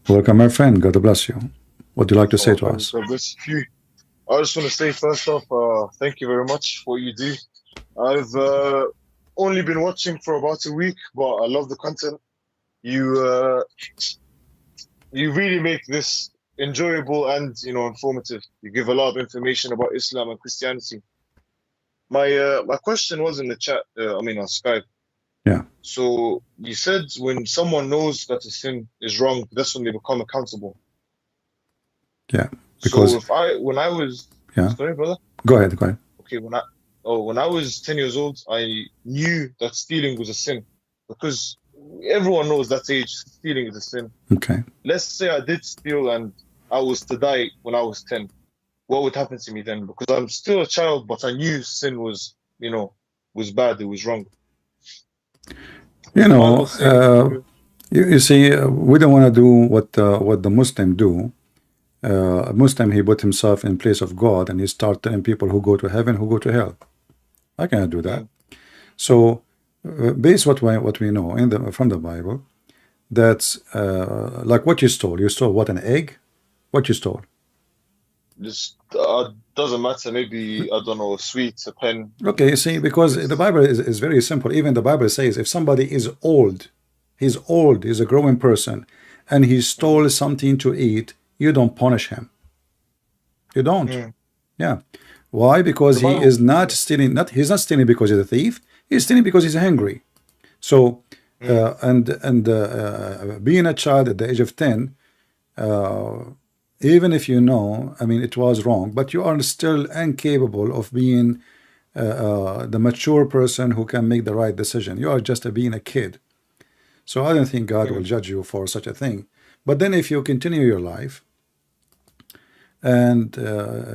Welcome, my friend. God bless you. What do you like to say to us? God bless you. I just want to say first off, thank you very much for what you do. I've only been watching for about a week, but I love the content. You you really make this enjoyable and informative. You give a lot of information about Islam and Christianity. My question was in the chat. I mean on Skype. Yeah. So you said when someone knows that a sin is wrong, that's when they become accountable. Yeah. Because so when I was sorry, brother. Go ahead. Okay, when I was 10 years old, I knew that stealing was a sin because everyone knows that age stealing is a sin. Okay. Let's say I did steal and I was to die when I was 10. What would happen to me then? Because I'm still a child, but I knew sin was, was bad. It was wrong. You see, we don't want to do what the Muslim do. A Muslim, he put himself in place of God and he start telling people who go to heaven, who go to hell. I cannot do that. So, based what we know from the Bible, that's like what you stole. You stole what, an egg? What you stole? Just doesn't matter. Maybe I don't know, a sweet, a pen. Okay, you see, because the Bible is very simple. Even the Bible says if somebody is old, he's a growing person, and he stole something to eat, you don't punish him. You don't. Yeah. Why? Because he is not stealing. He's not stealing because he's a thief. He's stealing because he's hungry. So, being a child at the age of 10, even if you know, I mean, it was wrong, but you are still incapable of being the mature person who can make the right decision. You are just being a kid. So I don't think God will judge you for such a thing. But then if you continue your life and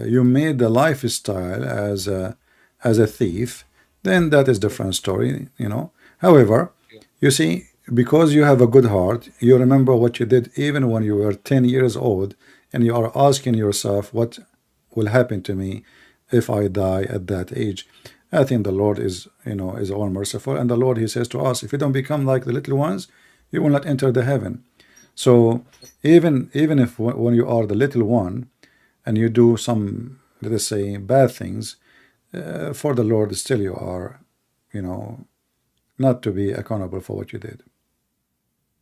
you made the lifestyle as a thief, then that is a different story, However, you see, because you have a good heart, you remember what you did even when you were 10 years old, and you are asking yourself, what will happen to me if I die at that age? I think the Lord is all merciful, and the Lord, he says to us, if you don't become like the little ones, you will not enter the heaven. So even if when you are the little one and you do some, let us say, bad things, for the Lord still you are, not to be accountable for what you did.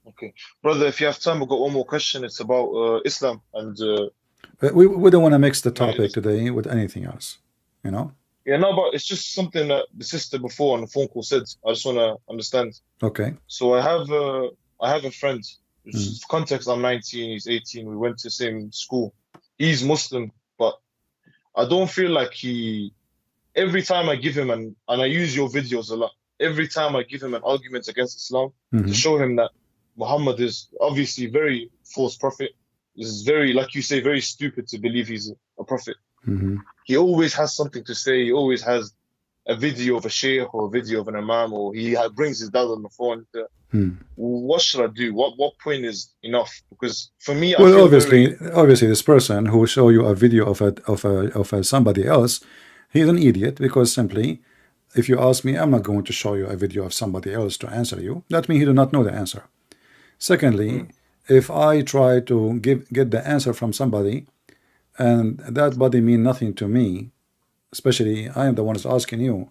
Okay, brother, if you have time, we've got one more question. It's about Islam and we don't want to mix the topic today with anything else, Yeah, no, but it's just something that the sister before on the phone call said. I just want to understand. Okay. So I have a friend. Context: I'm 19, he's 18. We went to the same school. He's Muslim, but I don't feel like every time I give him and I use your videos a lot. Every time I give him an argument against Islam to show him that Muhammad is obviously very false prophet. This is very, like you say, very stupid to believe he's a prophet. He always has something to say. He always has a video of a sheikh or a video of an imam, or he brings his dad on the phone. What should I do? What point is enough? Because for me, well, obviously, this person who show you a video of somebody else, he's an idiot, because simply, if you ask me, I'm not going to show you a video of somebody else to answer you. That means he do not know the answer. Secondly, if I try to get the answer from somebody, and that body mean nothing to me, especially I am the one who's asking you.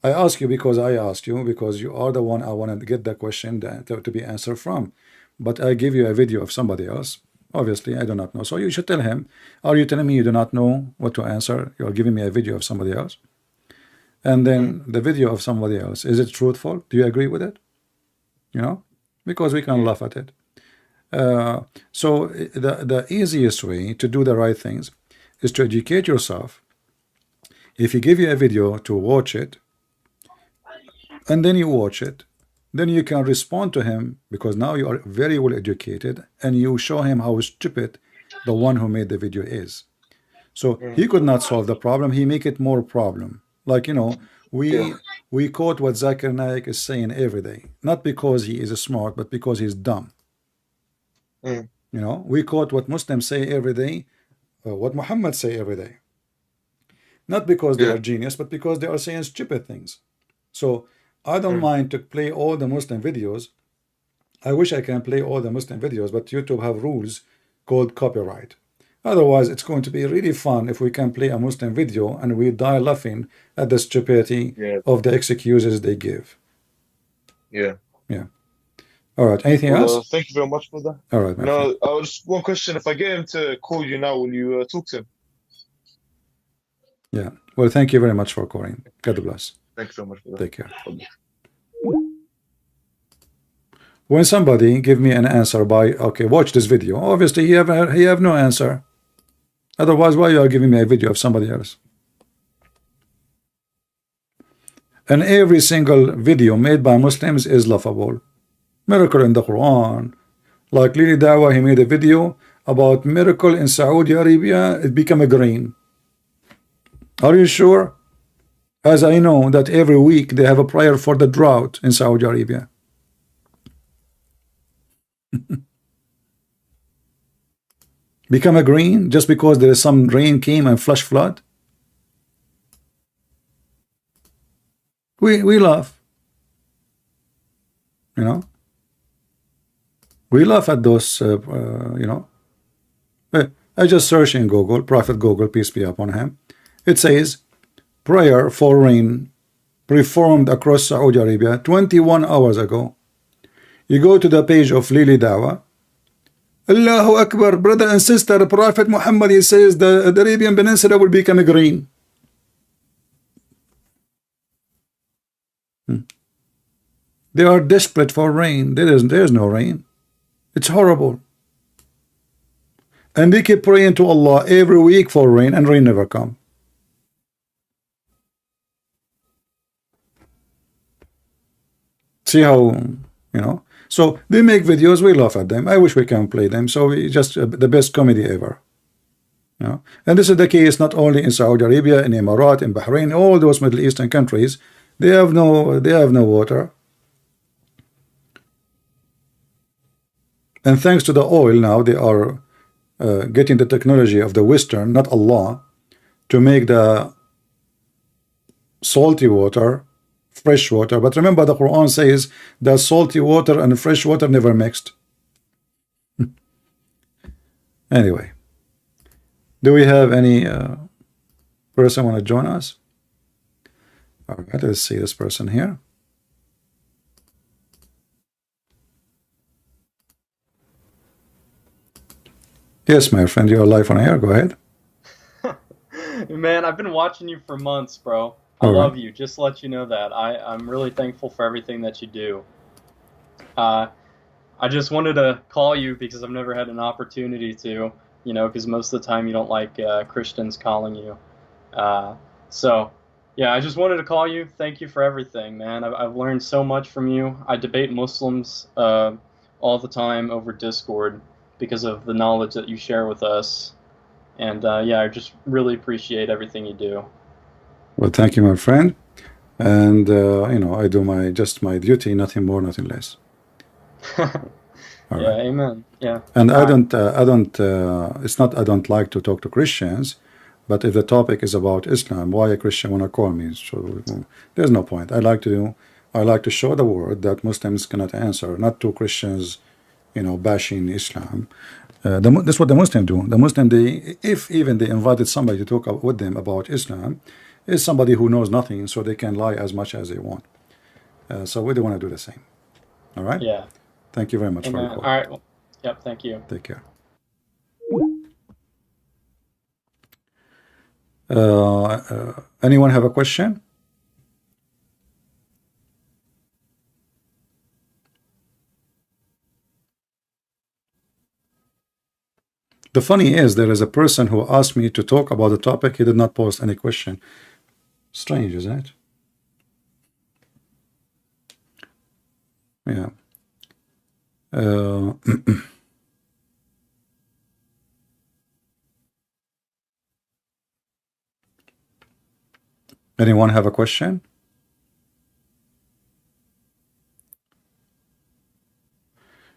I ask you because I asked you, because you are the one I want to get the question to be answered from. But I give you a video of somebody else. Obviously, I do not know. So you should tell him, are you telling me you do not know what to answer? You're giving me a video of somebody else. And then the video of somebody else, is it truthful? Do you agree with it? Because we can laugh at it. So the easiest way to do the right things is to educate yourself. If he give you a video, to watch it, and then you watch it, then you can respond to him, because now you are very well educated, and you show him how stupid the one who made the video is. So he could not solve the problem, he make it more problem. Like, we quote what Zakirnaik is saying every day, not because he is smart, but because he's dumb. We quote what Muslims say every day, what Muhammad say every day, not because they are genius, but because they are saying stupid things. So I don't mind to play all the Muslim videos I wish I can play all the Muslim videos, but YouTube have rules called copyright. Otherwise, it's going to be really fun if we can play a Muslim video and we die laughing at the stupidity Yeah. of the excuses they give. Yeah. Yeah. All right. Anything Well, else? thank you very much, brother. All right, my friend. No, just one question. If I get him to call you now, will you talk to him? Yeah. Well, thank you very much for calling. God bless. Thank you very much, brother. Take care. When somebody give me an answer by, okay, watch this video, obviously he have no answer. Otherwise, why you are giving me a video of somebody else? And every single video made by Muslims is laughable. Miracle in the Quran. Like Lili Dawah, he made a video about miracle in Saudi Arabia, it became a green. Are you sure? As I know that every week they have a prayer for the drought in Saudi Arabia. Become a green just because there is some rain came and flash flood. We laugh, you know. We laugh at those, you know. I just search in Google, Prophet Google, peace be upon him. It says prayer for rain performed across Saudi Arabia 21 hours ago. You go to the page of Lili Dawah. Allahu Akbar, brother and sister, Prophet Muhammad, he says the Arabian Peninsula will become green. They are desperate for rain. There's no rain. It's horrible. And they keep praying to Allah every week for rain, and rain never come. See how, you know. So they make videos, we laugh at them. I wish we can play them. So we just the best comedy ever. You know? And this is the case not only in Saudi Arabia, in Emirat, in Bahrain, all those Middle Eastern countries. They have no water. And thanks to the oil now, they are getting the technology of the Western, not Allah, to make the salty water fresh water. But remember, the Quran says that salty water and fresh water never mixed. Anyway, do we have any person want to join us? All right, let's see this person here. Yes, my friend, you're live on air. Go ahead. Man, I've been watching you for months, bro. I love you. Just to let you know that. I'm really thankful for everything that you do. I just wanted to call you because I've never had an opportunity to, you know, because most of the time you don't like Christians calling you. So, yeah, I just wanted to call you. Thank you for everything, man. I've learned so much from you. I debate Muslims all the time over Discord because of the knowledge that you share with us. And, yeah, I just really appreciate everything you do. Well, thank you, my friend. And, you know, I do my duty, nothing more, nothing less. Yeah, right. Amen. Yeah. And I don't, it's not I don't like to talk to Christians, but if the topic is about Islam, why a Christian want to call me? So there's no point. I like to show the world that Muslims cannot answer, not to Christians, you know, bashing Islam. That's what the Muslims do. The Muslim, if even they invited somebody to talk with them about Islam, is somebody who knows nothing, so they can lie as much as they want. So we don't want to do the same. All right? Yeah. Thank you very much for your call. All right. Well, yep. Thank you. Take care. Anyone have a question? The funny is, there is a person who asked me to talk about the topic. He did not post any question. Strange, isn't it? Yeah. Anyone have a question?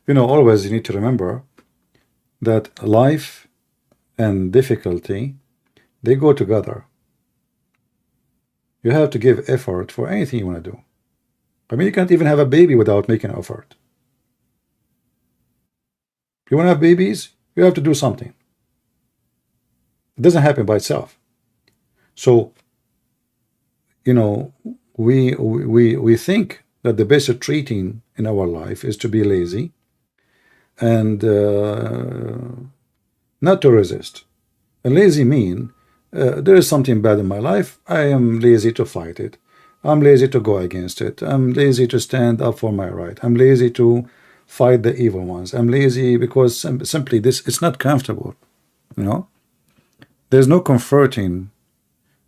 You know, always you need to remember that life and difficulty, they go together. You have to give effort for anything you want to do. I mean, you can't even have a baby without making effort. You want to have babies, you have to do something. It doesn't happen by itself. So, you know, we think that the best treating in our life is to be lazy and not to resist. A lazy mean there is something bad in my life, I am lazy to fight it. I'm lazy to go against it. I'm lazy to stand up for my right. I'm lazy to fight the evil ones. I'm lazy because simply it's not comfortable. You know, there's no comforting.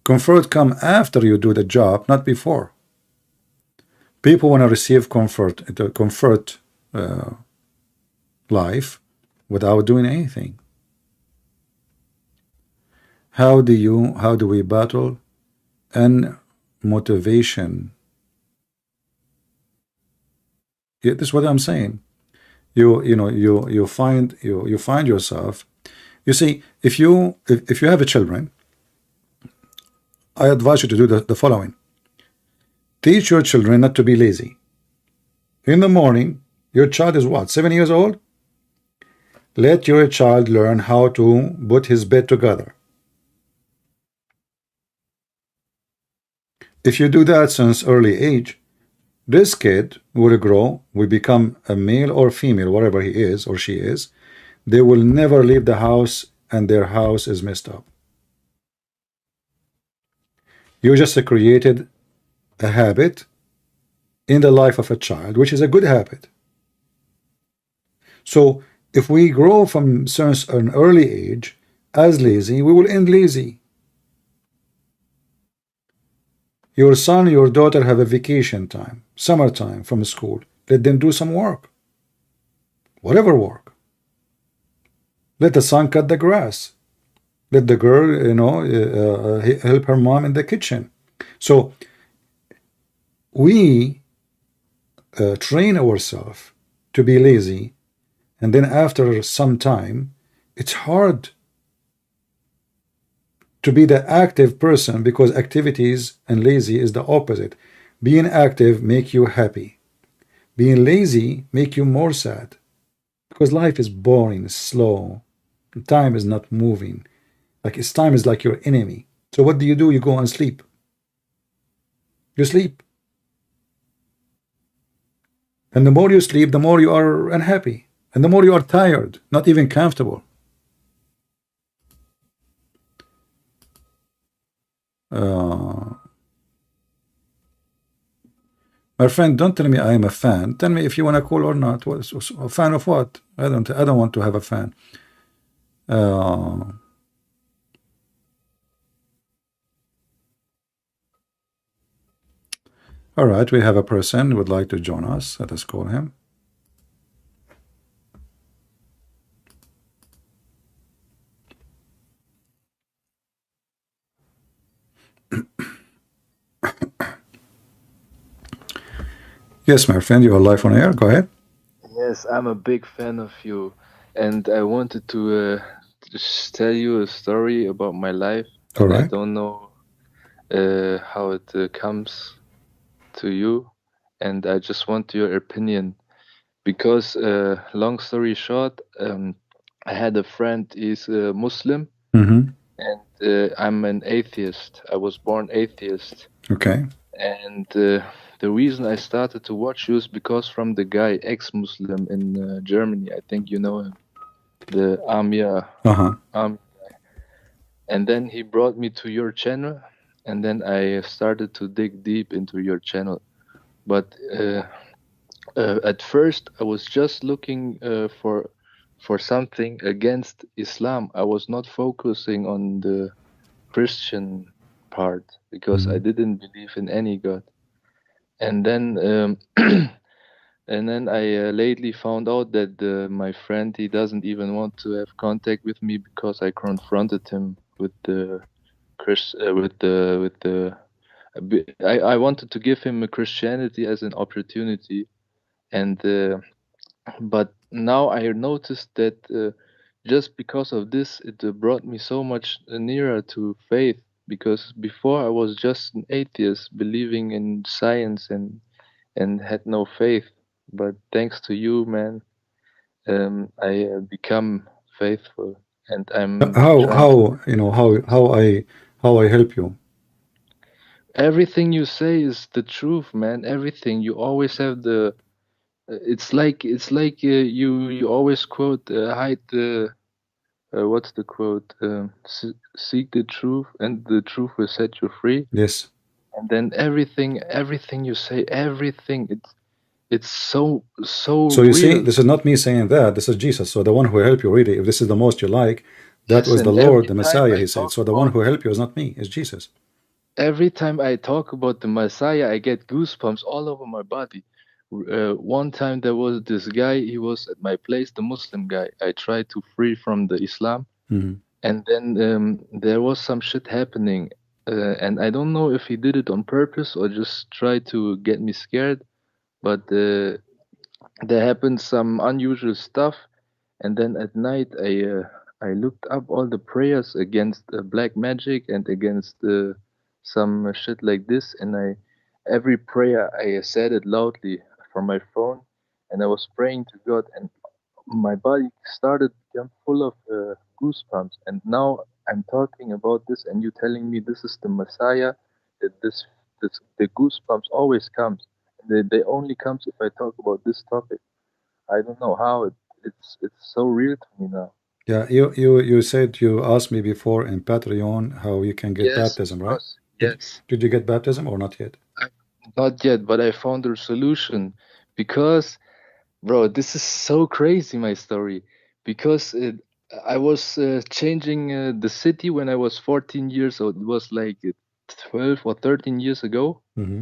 Comfort come after you do the job, not before. People want to receive comfort, life without doing anything. How do we battle and motivation? Yeah, this is what I'm saying. You find yourself. You see, if you have a children, I advise you to do the following. Teach your children not to be lazy. In the morning, your child is what, 7 years old? Let your child learn how to put his bed together. If you do that since early age, this kid will grow, will become a male or female, whatever he is or she is. They will never leave the house and their house is messed up. You just created a habit in the life of a child, which is a good habit. So if we grow from since an early age as lazy, we will end lazy. Your son, your daughter have a vacation time, summertime from school. Let them do some work, whatever work. Let the son cut the grass. Let the girl, help her mom in the kitchen. So we train ourselves to be lazy, and then after some time, it's hard to be the active person, because activities and lazy is the opposite. Being active make you happy. Being lazy make you more sad, because life is boring, slow. Time is not moving. Time is like your enemy. So what do? You go and sleep. You sleep. And the more you sleep, the more you are unhappy. And the more you are tired, not even comfortable. My friend, don't tell me I am a fan. Tell me if you want to call or not. A fan of what? I don't want to have a fan. All right, we have a person who would like to join us. Let us call him. Yes, my friend, you are live on air. Go ahead. Yes, I'm a big fan of you, and I wanted to just tell you a story about my life. All right. I don't know how it comes to you, and I just want your opinion. Because, long story short, I had a friend, he's a Muslim, and I'm an atheist. I was born atheist. Okay. And the reason I started to watch you is because from the guy, exmuslim in Germany, I think you know him, the Amir. And then he brought me to your channel, and then I started to dig deep into your channel. But at first, I was just looking for something against Islam. I was not focusing on the Christian part, because I didn't believe in any God. And then I lately found out that my friend, he doesn't even want to have contact with me because I confronted him with the I wanted to give him a Christianity as an opportunity, and but now I noticed that just because of this, it brought me so much nearer to faith. Because before I was just an atheist, believing in science and had no faith. But thanks to you, man, I become faithful, and I'm How you know how I help you? Everything you say is the truth, man. Everything. You always have the. It's like you always quote hide the. What's the quote? Seek the truth, and the truth will set you free. Yes. And then everything you say, everything. It's so So you see, real. this is not me saying that. This is Jesus. So the one who help you really, if this is the most you like, that Yes, was the and Lord, every the time Messiah. I He said. talk So the one about who help you is not me. It's Jesus. every time I talk about the Messiah, I get goosebumps all over my body. One time there was this guy, he was at my place, the Muslim guy. I tried to free from the Islam, and then there was some shit happening, and I don't know if he did it on purpose or just tried to get me scared, but there happened some unusual stuff, and then at night I looked up all the prayers against black magic and against some shit like this, and every prayer I said it loudly from my phone, and I was praying to God, and my body started to become full of goosebumps, and now I'm talking about this, and you telling me this is the Messiah, that this the goosebumps always comes. They only comes if I talk about this topic. I don't know how it's so real to me now. Yeah, you said you asked me before in Patreon how you can get Yes, baptism, of right? course. Did Yes. did you get baptism or not yet? Not yet, but I found a solution because, bro, this is so crazy, my story. Because I was changing the city when I was 14 years old. It was like 12 or 13 years ago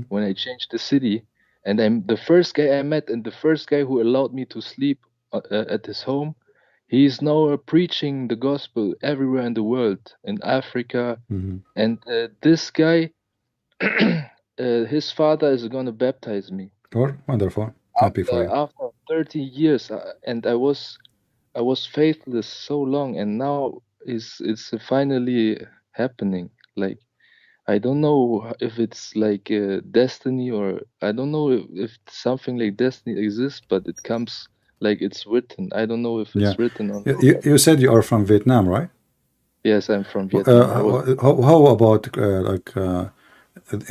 when I changed the city. And I'm the first guy I met and the first guy who allowed me to sleep at his home. He is now preaching the gospel everywhere in the world, in Africa. And this guy, his father is going to baptize me Oh, wonderful. Happy for you. after 30 years, and I was faithless so long, and now it's finally happening. Like, I don't know if it's like destiny, or I don't know if something like destiny exists, but it comes like it's written. I don't know if Yeah. it's written on. You said you are from Vietnam, right? Yes, I'm from Vietnam. How about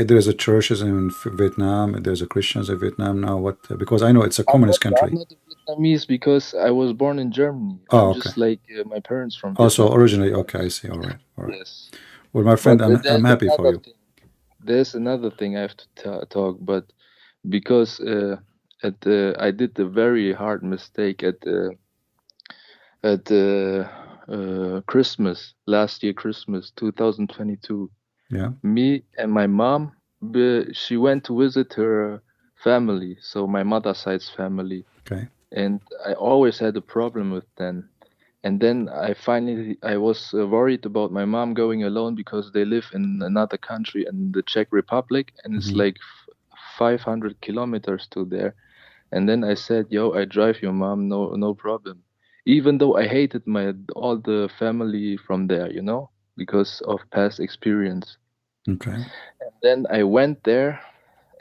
there is a churches in Vietnam? There's a Christians in Vietnam now. What? Because I know it's a communist I'm country. not a Vietnamese because I was born in Germany. Oh, I'm okay. just like my parents from Also Vietnam. originally, okay, I see. All right, all right. Yes. Well, my friend, But I'm happy for you. there's another thing I have to talk, but because I did a very hard mistake at Christmas last year, Christmas 2022. Yeah. Me and my mom, she went to visit her family, so my mother's side's family. Okay. And I always had a problem with them. And then I was worried about my mom going alone because they live in another country, in the Czech Republic, and it's like 500 kilometers to there. And then I said, "Yo, I drive your mom, no problem." Even though I hated all the family from there, because of past experience. Okay. And then I went there,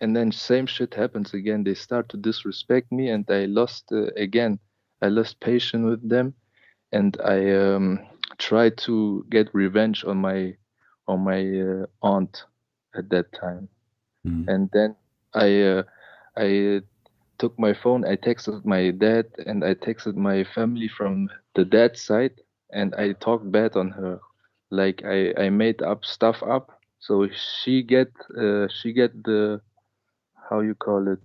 and then same shit happens again. They start to disrespect me, and I lost patience with them, and I tried to get revenge on my aunt at that time. And then I took my phone, I texted my dad, and I texted my family from the dad's side, and I talked bad on her. Like, I made stuff up, so she get the, how you call it,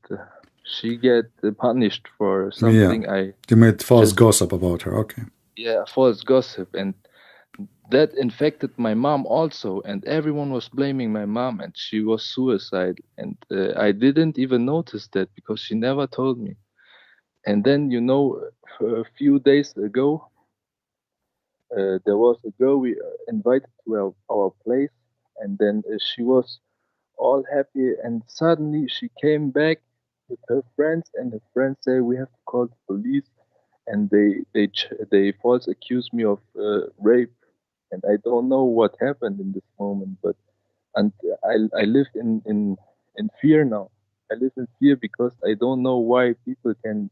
she get punished for something. Yeah. You made false gossip about her. Okay. Yeah, false gossip, and that infected my mom also, and everyone was blaming my mom, and she was suicide, and I didn't even notice that because she never told me. And then, a few days ago, there was a girl we invited to our place, and then she was all happy, and suddenly she came back with her friends, and the friends say we have to call the police, and they false accused me of rape, and I don't know what happened in this moment, but and I live in fear now. I live in fear because I don't know why people can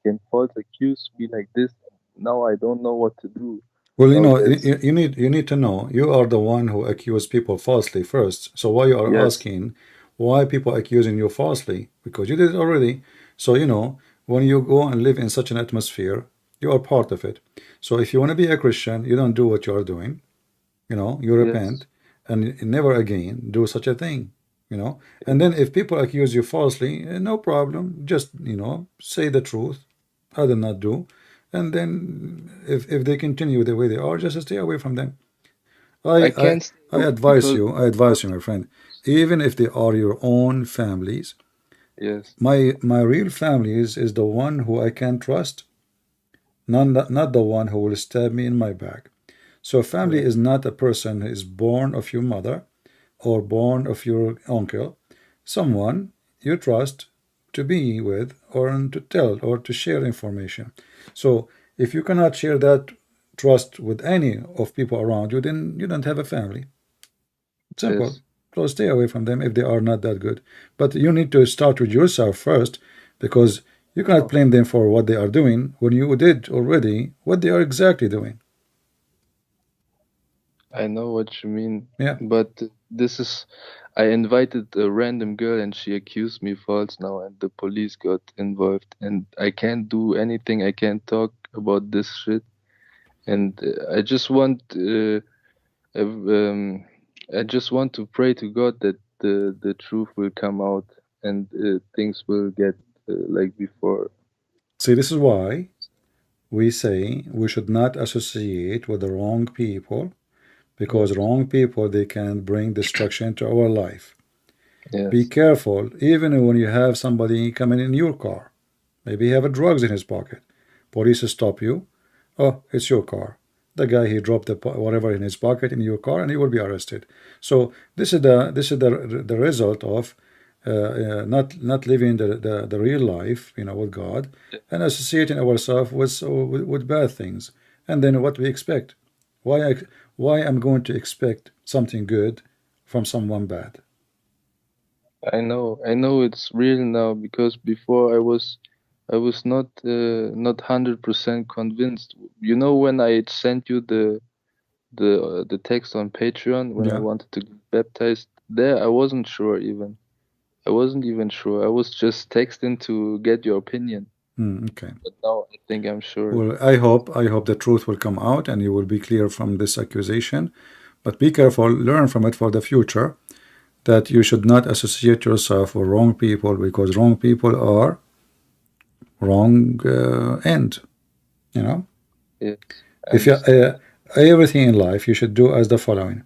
can false accuse me like this. Now I don't know what to do. Well, you Now know, there's you need to know you are the one who accused people falsely first. So why you are yes, asking why people accusing you falsely? Because you did it already. So you know, when you go and live in such an atmosphere, you are part of it. So if you want to be a Christian, you don't do what you are doing. You know, you yes, repent and never again do such a thing. You know, and then if people accuse you falsely, no problem. Just say the truth. I did not do. And then if they continue the way they are, just stay away from them. I I I can't stay I away advise because you. I advise you, my friend. Even if they are your own families, yes, my real family is the one who I can trust, not the one who will stab me in my back. So family yeah, is not a person who is born of your mother or born of your uncle, someone you trust to be with or to tell or to share information. So if you cannot share that trust with any of people around you, then you don't have a family. Simple. yes. So stay away from them if they are not that good. But you need to start with yourself first, because you cannot blame them for what they are doing when you did already what they are exactly doing. I know what you mean, Yeah. but this is. I invited a random girl and she accused me false now, and the police got involved, and I can't do anything. I can't talk about this shit, and um, I just want to pray to God that the truth will come out and things will get like before. See, this is why we say we should not associate with the wrong people, Yes, because wrong people, they can bring destruction to our life. Be yes, careful, even when you have somebody coming in your car. Maybe he have drugs in his pocket. Police stop you. Oh, it's your car. The guy, he dropped whatever in his pocket in your car, and he will be arrested. So this is the result of not living the real life, with God, and associating ourselves with bad things. And then what we expect? Why why I'm going to expect something good from someone bad? I know it's real now because before I was not 100% convinced. You know, when I sent you the text on Patreon when I Yeah. wanted to get baptized, there I wasn't sure even. I wasn't even sure. I was just texting to get your opinion. Okay. But now I think I'm sure. Well, I hope the truth will come out and you will be clear from this accusation. But be careful, learn from it for the future, that you should not associate yourself with wrong people, because wrong people are wrong end. You know, Yes, I if you understand. everything in life you should do as the following.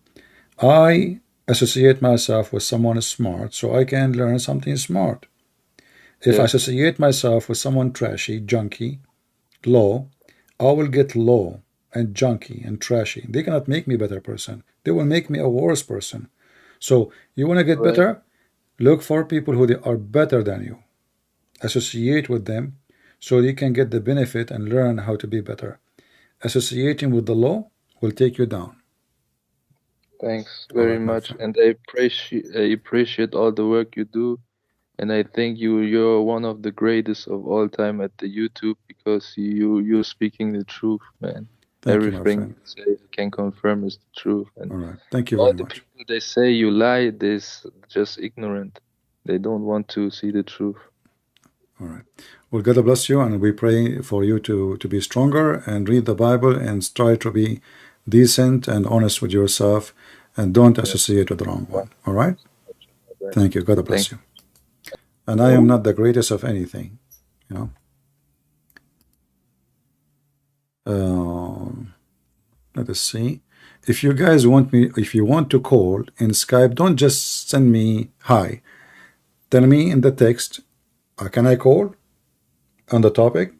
I associate myself with someone smart so I can learn something smart. If I Yes, associate myself with someone trashy, junky, low, I will get low and junky and trashy. They cannot make me a better person. They will make me a worse person. So you want to get right. better? Look for people who they are better than you. Associate with them so you can get the benefit and learn how to be better. Associating with the low will take you down. Thanks All very right, my much, friend. and I appreciate all the work you do. And I think you're one of the greatest of all time at the YouTube because you're speaking the truth, man. Thank you, my Everything friend. you say I can confirm is the truth. And All right. Thank you all very the much. people they say you lie, just ignorant. They don't want to see the truth. All right. Well, God bless you, and we pray for you to be stronger and read the Bible and try to be decent and honest with yourself, and don't Yes. associate with the wrong one. All right? Right. Thank you. God Thank bless you. And I am not the greatest of anything, you know. Let us see. If you guys want me, if you want to call in Skype, don't just send me hi. Tell me in the text, can I call on the topic?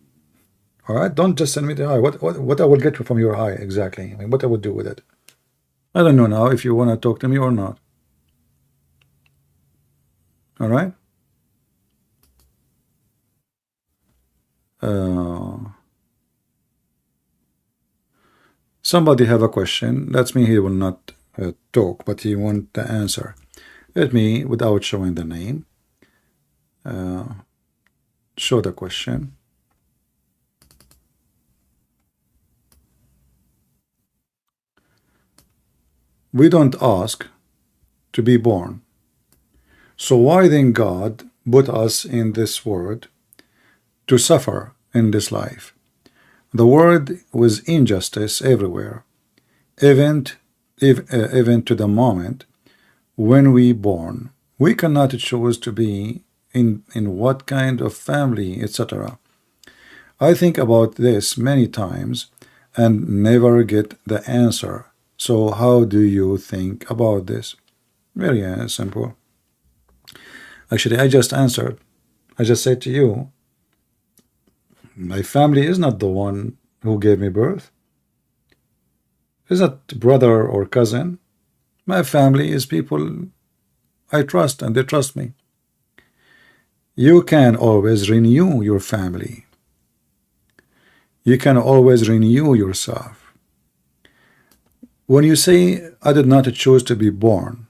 All right. Don't just send me the hi. What I will get from your hi exactly? I mean, what I would do with it? I don't know now if you want to talk to me or not. All right. Somebody have a question. That's me. He will not talk, but he want the answer. Let me, without showing the name, show the question. we don't ask to be born. So why then God put us in this world to suffer in this life? The world was injustice everywhere, even to the moment when we born. We cannot choose to be in what kind of family, etc. I think about this many times and never get the answer. So how do you think about this? Very simple. Actually, I just answered. I just said to you, my family is not the one who gave me birth. It's not brother or cousin. My family is people I trust and they trust me. You can always renew your family. You can always renew yourself. When you say, I did not choose to be born,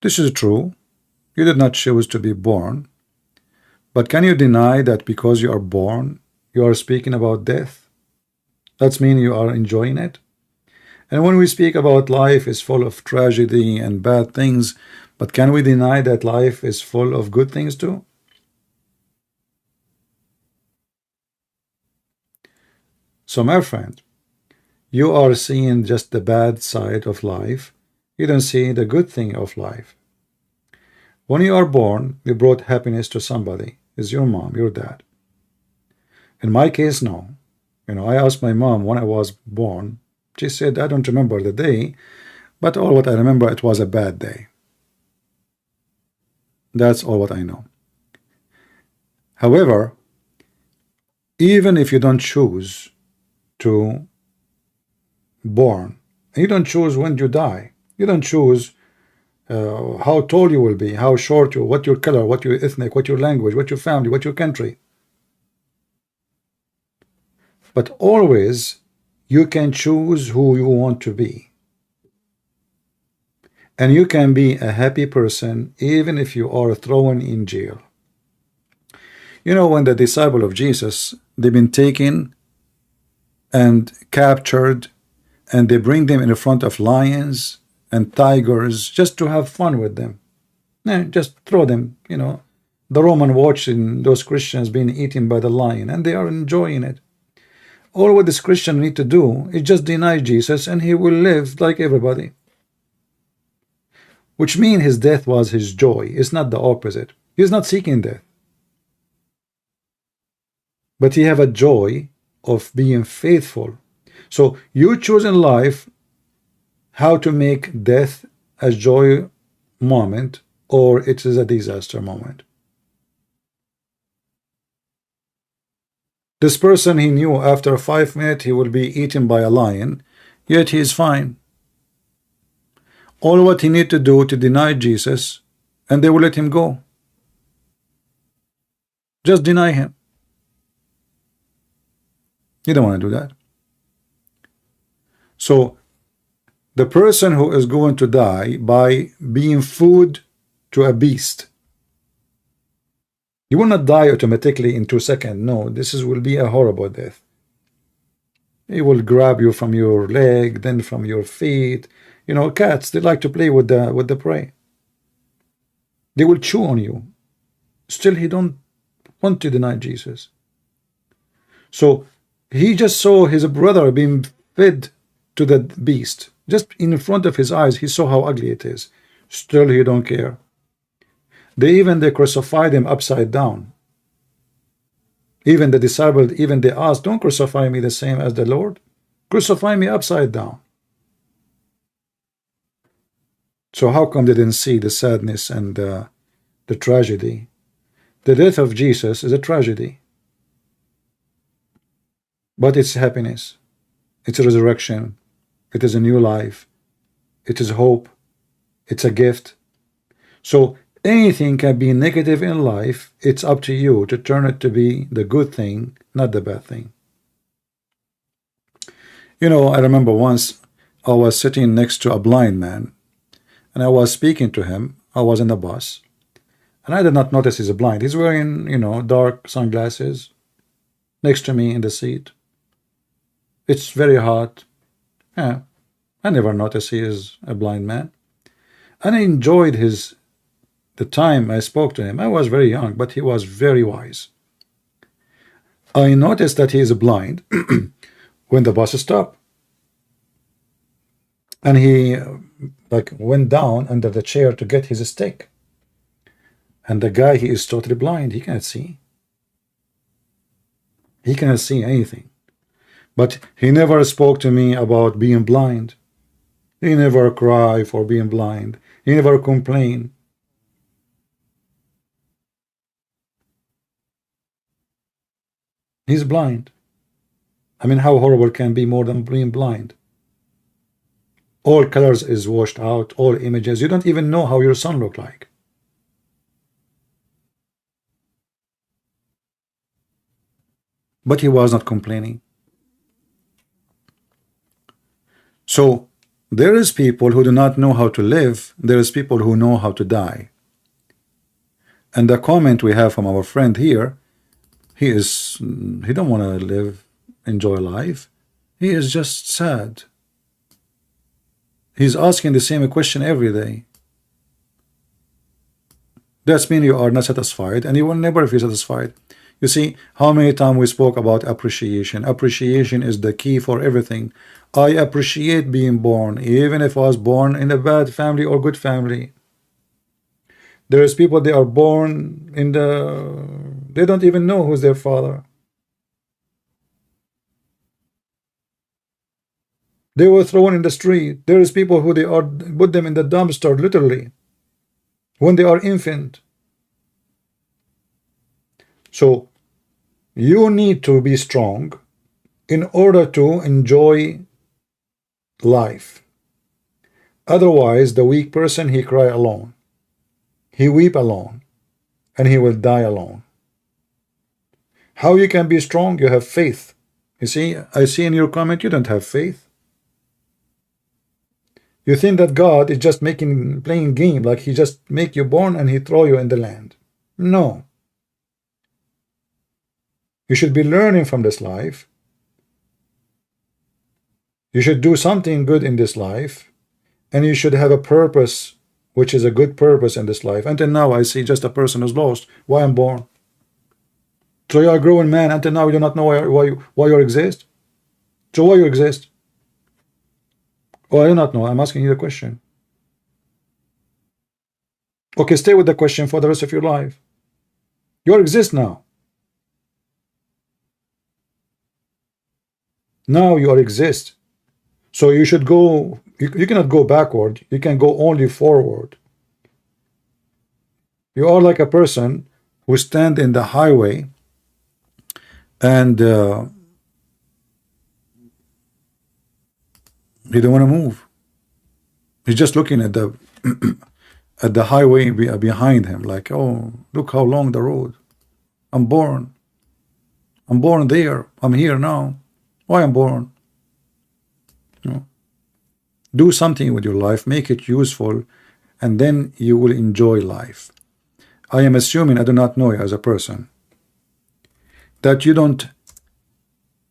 this is true. You did not choose to be born. But can you deny that because you are born, you are speaking about death? That means you are enjoying it. And when we speak about life is full of tragedy and bad things, but can we deny that life is full of good things too? So my friend, you are seeing just the bad side of life. You don't see the good thing of life. When you are born, you brought happiness to somebody. It's your mom, your dad. In my case, no. I asked my mom when I was born. She said, I don't remember the day, but all what I remember, it was a bad day. That's all what I know. However, even if you don't choose to born, you don't choose when you die, you don't choose how tall you will be, how short you, what your color, what your ethnic, what your language, what your family, what your country. But always you can choose who you want to be. And you can be a happy person even if you are thrown in jail. When the disciple of Jesus, they've been taken and captured, and they bring them in front of lions and tigers just to have fun with them. Just throw them, the Roman watching those Christians being eaten by the lion, and they are enjoying it. All what this Christian need to do is just deny Jesus, and he will live like everybody. Which means his death was his joy. It's not the opposite. He's not seeking death. But he have a joy of being faithful. So you choose in life how to make death a joy moment, or it is a disaster moment. This person, he knew after 5 minutes he will be eaten by a lion, yet he is fine. All what he need to do to deny Jesus, and they will let him go. Just deny him. You don't want to do that. So the person who is going to die by being food to a beast, you will not die automatically in 2 seconds. No, will be a horrible death. He will grab you from your leg, then from your feet. Cats, they like to play with the prey. They will chew on you. Still, he don't want to deny Jesus. So he just saw his brother being fed to the beast. Just in front of his eyes, he saw how ugly it is. Still, he don't care. They crucified him upside down. Even the disciples, they asked, don't crucify me the same as the Lord. Crucify me upside down. So how come they didn't see the sadness and the tragedy? The death of Jesus is a tragedy. But it's happiness. It's a resurrection. It is a new life. It is hope. It's a gift. So anything can be negative in life. It's up to you to turn it to be the good thing, not the bad thing. I remember once I was sitting next to a blind man, and I was speaking to him. I was in the bus, and I did not notice he's blind. He's wearing, dark sunglasses. next to me in the seat. It's very hot. Yeah, I never noticed he is a blind man. And I enjoyed the time I spoke to him. I was very young, but he was very wise. I noticed that he is blind when the bus stopped. And he like went down under the chair to get his stick. And the guy, he is totally blind. He cannot see. He cannot see anything. But he never spoke to me about being blind. He never cried for being blind. He never complained. He's blind. I mean, how horrible can be more than being blind? All colors is washed out, all images. You don't even know how your son looked like. But he was not complaining. So there is people who do not know how to live. There is people who know how to die. And the comment we have from our friend here, he don't want to live, enjoy life. He is just sad. He's asking the same question every day. That's mean you are not satisfied, and you will never feel satisfied. You see how many times we spoke about appreciation. Appreciation is the key for everything. I appreciate being born, even if I was born in a bad family or good family. There is people, they are born in they don't even know who's their father. They were thrown in the street. There is people who they are put them in the dumpster literally when they are infant. So you need to be strong in order to enjoy life. Otherwise, the weak person, he cry alone, he weep alone, and he will die alone. How you can be strong? You have faith. You see, I see in your comment you don't have faith. You think that God is just playing game, like he just make you born and he throw you in the land. No. You should be learning from this life. You should do something good in this life, and you should have a purpose, which is a good purpose in this life. Until now, I see just a person who's lost. Why I'm born? So you are a growing man. Until now, you do not know why you exist. So why you exist? Oh, I do not know. I'm asking you the question. Okay, stay with the question for the rest of your life. You exist now. Now you exist. So you should go, you cannot go backward. You can go only forward. You are like a person who stand in the highway and he don't want to move. He's just looking at the at the highway behind him, like, oh, look how long the road. I'm born there. I'm here now. Why I'm born? You know, do something with your life, make it useful, and then you will enjoy life. I am assuming, I do not know you as a person, that you don't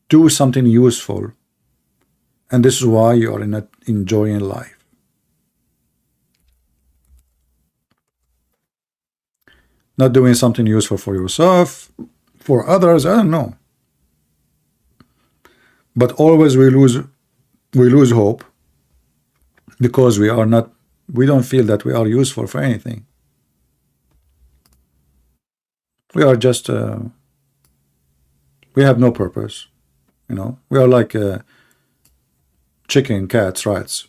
do something useful, and this is why you are not enjoying life. Not doing something useful for yourself, for others, I don't know. But always we lose hope because we don't feel that we are useful for anything. We are just we have no purpose, you know. We are like chicken, cats, rats.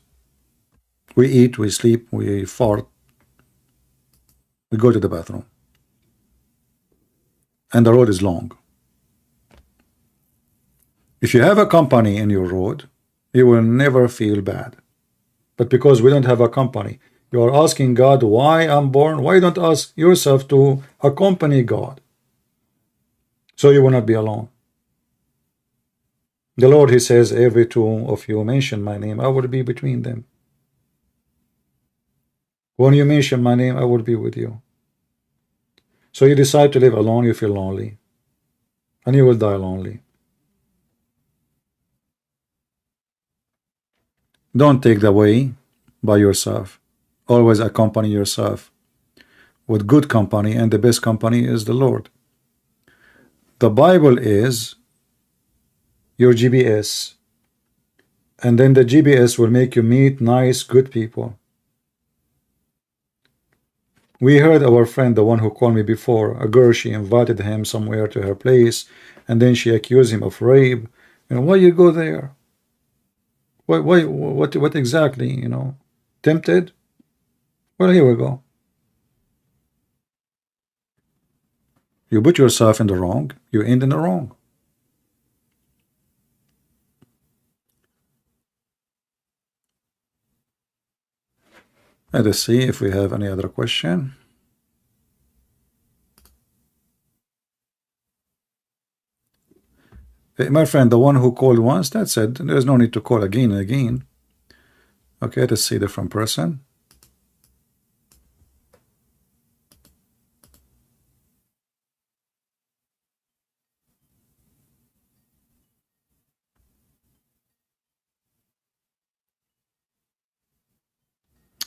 We eat, we sleep, we fart, we go to the bathroom, and the road is long. If you have a company in your road, you will never feel bad. But because we don't have a company, you are asking God, why I'm born? Why don't ask yourself to accompany God? So you will not be alone. The Lord, he says, every two of you mention my name, I will be between them. When you mention my name, I will be with you. So you decide to live alone, you feel lonely. and you will die lonely. Don't take the way by yourself. Always accompany yourself with good company, and the best company is the Lord. The Bible is your GPS, and then the GPS will make you meet nice, good people. We heard our friend, the one who called me before, a girl, she invited him somewhere to her place, and then she accused him of rape. And why you go there? What exactly, you know? Tempted? Well, here we go. You put yourself in the wrong, you end in the wrong. Let us see if we have any other question. My friend, the one who called once, that's it. There's no need to call again and again. Okay, let's see different person.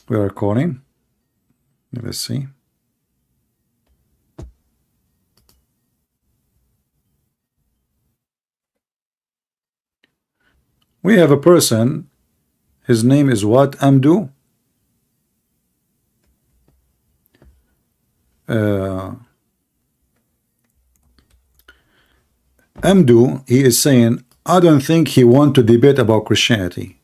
We are calling. Let's see. We have a person. His name is what? Amdu. Amdu, he is saying, I don't think he want to debate about Christianity.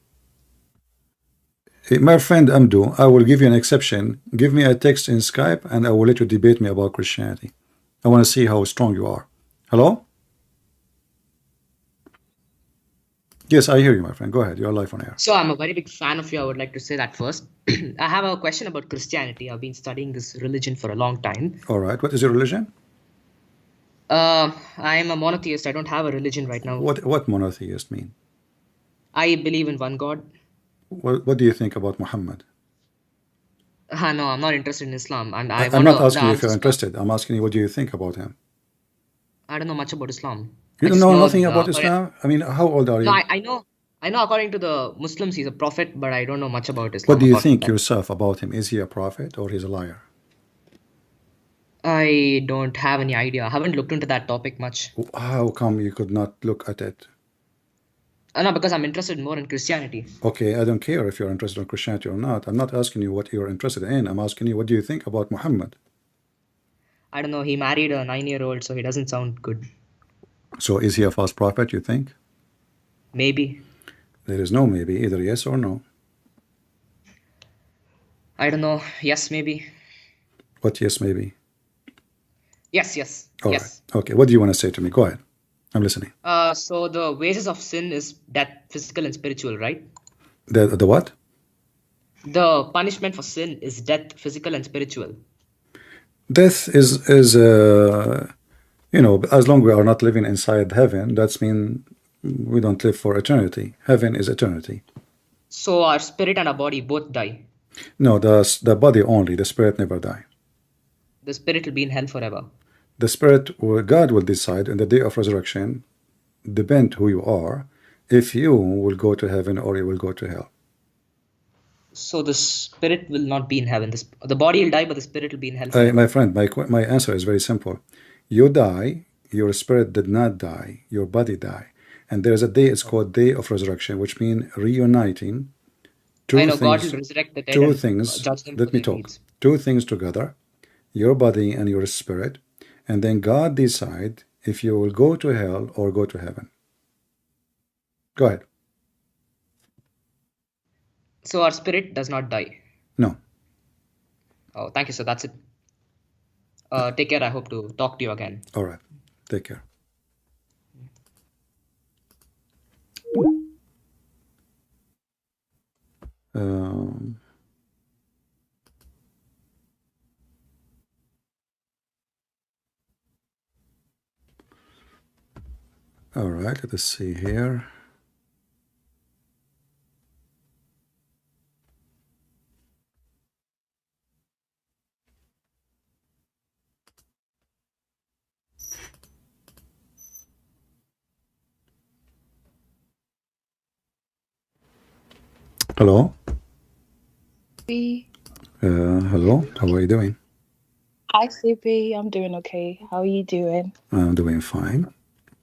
My friend Amdu, I will give you an exception. Give me a text in Skype and I will let you debate me about Christianity. I want to see how strong you are. Hello? Yes, I hear you, my friend. Go ahead. You're live on air. So I'm a very big fan of you. I would like to say that first. I have a question about Christianity. I've been studying this religion for a long time. All right. What is your religion? I am a monotheist. I don't have a religion right now. What monotheist mean? I believe in one God. What do you think about Muhammad? No, I'm not interested in Islam. And I'm not asking you if you're interested. I'm asking you, what do you think about him? I don't know much about Islam. You don't know nothing about Islam? I mean, how old are you? No, I know according to the Muslims, he's a prophet, but I don't know much about Islam. What do you think yourself about him? Is he a prophet or he's a liar? I don't have any idea. I haven't looked into that topic much. How come you could not look at it? No, because I'm interested more in Christianity. Okay, I don't care if you're interested in Christianity or not. I'm not asking you what you're interested in. I'm asking you, what do you think about Muhammad? I don't know. He married a 9-year-old, so he doesn't sound good. So is he a false prophet, you think? Maybe. There is no maybe, either yes or no. I don't know. Yes, maybe. What yes, maybe? Yes. All yes. Right. Okay, what do you want to say to me? Go ahead. I'm listening. So the wages of sin is death, physical and spiritual, right? The what? The punishment for sin is death, physical and spiritual. Death is you know, as long as we are not living inside heaven, that's mean we don't live for eternity. Heaven is eternity. So our spirit and our body both die. No, the body only. The spirit never die. The spirit will be in hell forever. The spirit, or God will decide in the day of resurrection, depend who you are, if you will go to heaven or you will go to hell. So the spirit will not be in heaven. The body will die, but the spirit will be in hell forever. My friend, my answer is very simple. You die, your spirit did not die, your body die. And there's a day, it's called Day of Resurrection, which means reuniting two things. God will resurrect the dead two and things. judge them Let for me their talk. deeds. Two things together, your body and your spirit, and then God decide if you will go to hell or go to heaven. Go ahead. So our spirit does not die. No. Oh, thank you, sir. That's it. Take care. I hope to talk to you again. All right. Take care. All right, let us see here. Hello. CP. Hello. How are you doing? Hi, CP. I'm doing okay. How are you doing? I'm doing fine.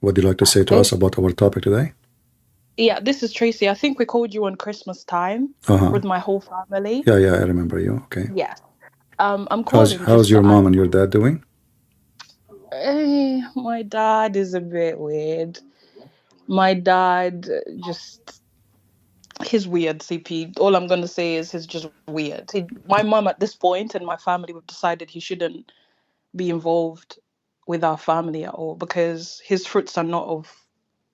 What would you like to say to us about our topic today? Yeah, this is Tracy. I think we called you on Christmas time with my whole family. Yeah, I remember you. Okay. Yes. I'm calling. How's your mom and your dad doing? My dad is a bit weird. My dad he's weird, CP. All I'm gonna say is he's just weird. My mom at this point and my family have decided he shouldn't be involved with our family at all because his fruits are not of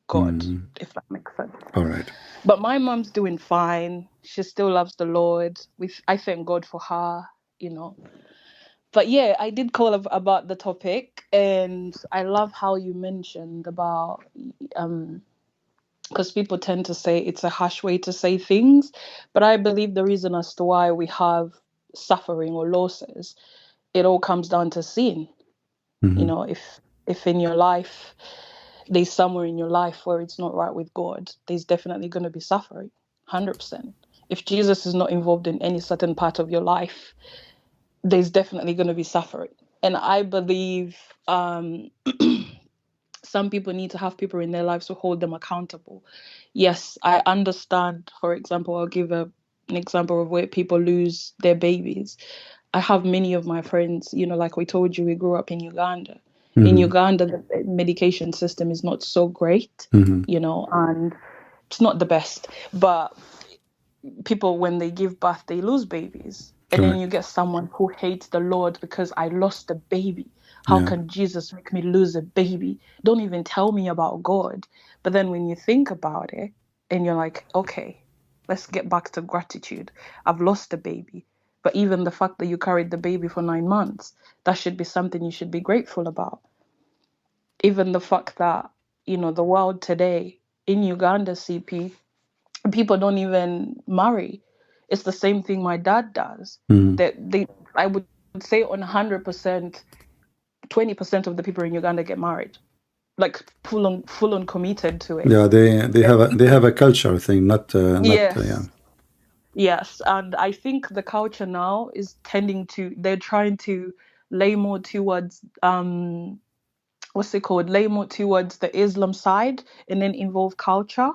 God, if that makes sense. All right. But my mom's doing fine. She still loves the Lord. I thank God for her, you know. But yeah, I did call about the topic, and I love how you mentioned about because people tend to say it's a harsh way to say things, but I believe the reason as to why we have suffering or losses, it all comes down to sin. You know, if in your life there's somewhere in your life where it's not right with God, there's definitely going to be suffering, 100%. If Jesus is not involved in any certain part of your life, there's definitely going to be suffering. And I believe some people need to have people in their lives who hold them accountable. Yes, I understand. For example, I'll give an example of where people lose their babies. I have many of my friends, you know, like we told you, we grew up in Uganda. In Uganda, the medication system is not so great, you know, and it's not the best. But people, when they give birth, they lose babies. And then you get someone who hates the Lord because I lost a baby. How can Jesus make me lose a baby? Don't even tell me about God. But then when you think about it and you're like, okay, let's get back to gratitude. I've lost a baby. But even the fact that you carried the baby for 9 months, that should be something you should be grateful about. Even the fact that, you know, the world today in Uganda, CP, people don't even marry. It's the same thing my dad does. I would say on 100%, 20% of the people in Uganda get married, like full on committed to it. Yeah, they have a culture thing, Yes, and I think the culture now is they're trying to lay more towards lay more towards the Islam side and then involve culture,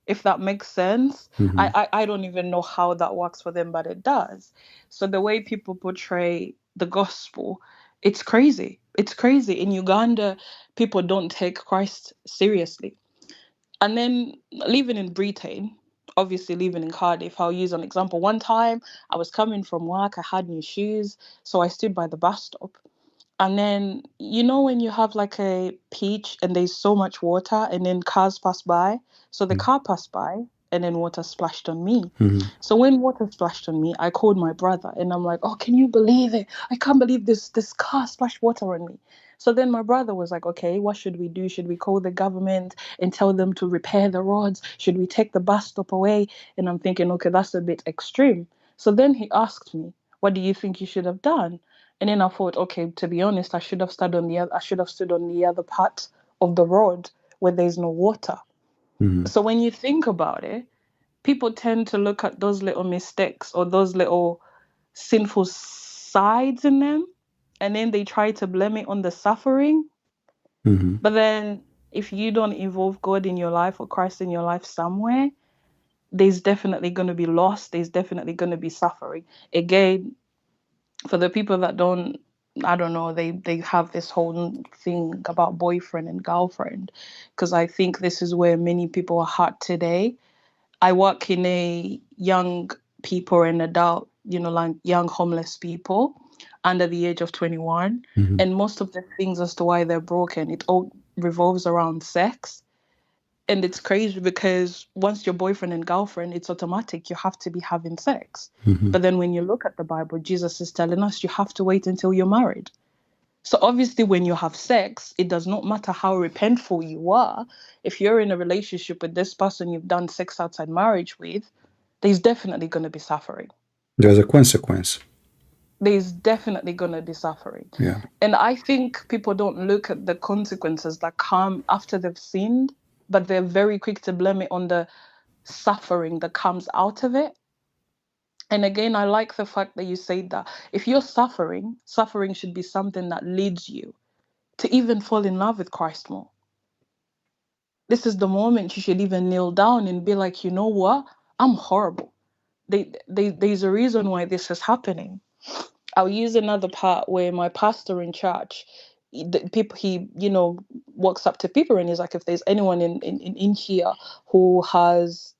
if that makes sense. I don't even know how that works for them, but it does. So the way people portray the gospel, it's crazy. It's crazy. In Uganda, people don't take Christ seriously. And then living in Britain, obviously living in Cardiff, I'll use an example. One time I was coming from work, I had new shoes, so I stood by the bus stop. And then, you know, when you have like a peach and there's so much water and then cars pass by. So the car passed by and then water splashed on me. So when water splashed on me, I called my brother and I'm like, oh, can you believe it? I can't believe this car splashed water on me. So then my brother was like, okay, what should we do? Should we call the government and tell them to repair the roads? Should we take the bus stop away? And I'm thinking, okay, that's a bit extreme. So then he asked me, what do you think you should have done? And then I thought, okay, to be honest, I should have stood on the other part of the road where there's no water. So when you think about it, people tend to look at those little mistakes or those little sinful sides in them, and then they try to blame it on the suffering. But then if you don't involve God in your life or Christ in your life somewhere, there's definitely going to be loss. There's definitely going to be suffering. Again, for the people that don't, I don't know, they have this whole thing about boyfriend and girlfriend, because I think this is where many people are hurt today. I work in a young people and adult, you know, like young homeless people under the age of 21. And most of the things as to why they're broken, it all revolves around sex. And it's crazy because once you're boyfriend and girlfriend, it's automatic. You have to be having sex. But then when you look at the Bible, Jesus is telling us you have to wait until you're married. So obviously when you have sex, it does not matter how repentful you are. If you're in a relationship with this person you've done sex outside marriage with, there's definitely going to be suffering. There's a consequence. There's definitely going to be suffering. Yeah. And I think people don't look at the consequences that come after they've sinned, but they're very quick to blame it on the suffering that comes out of it. And again, I like the fact that you say that if you're suffering, suffering should be something that leads you to even fall in love with Christ more. This is the moment you should even kneel down and be like, you know what? I'm horrible. There's a reason why this is happening. I'll use another part where my pastor in church, he walks up to people and he's like, if there's anyone in here who has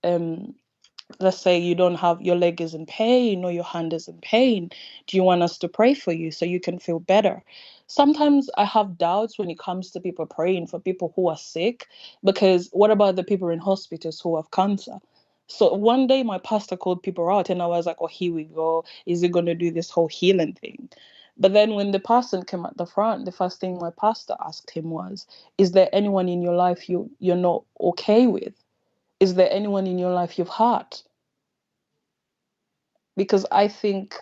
let's say you don't have, your leg is in pain or your hand is in pain, do you want us to pray for you so you can feel better? Sometimes I have doubts when it comes to people praying for people who are sick, because what about the people in hospitals who have cancer? So one day my pastor called people out and I was like, oh, here we go, is he going to do this whole healing thing? But then when the person came at the front, the first thing my pastor asked him was, is there anyone in your life you're not okay with? Is there anyone in your life you've hurt? Because I think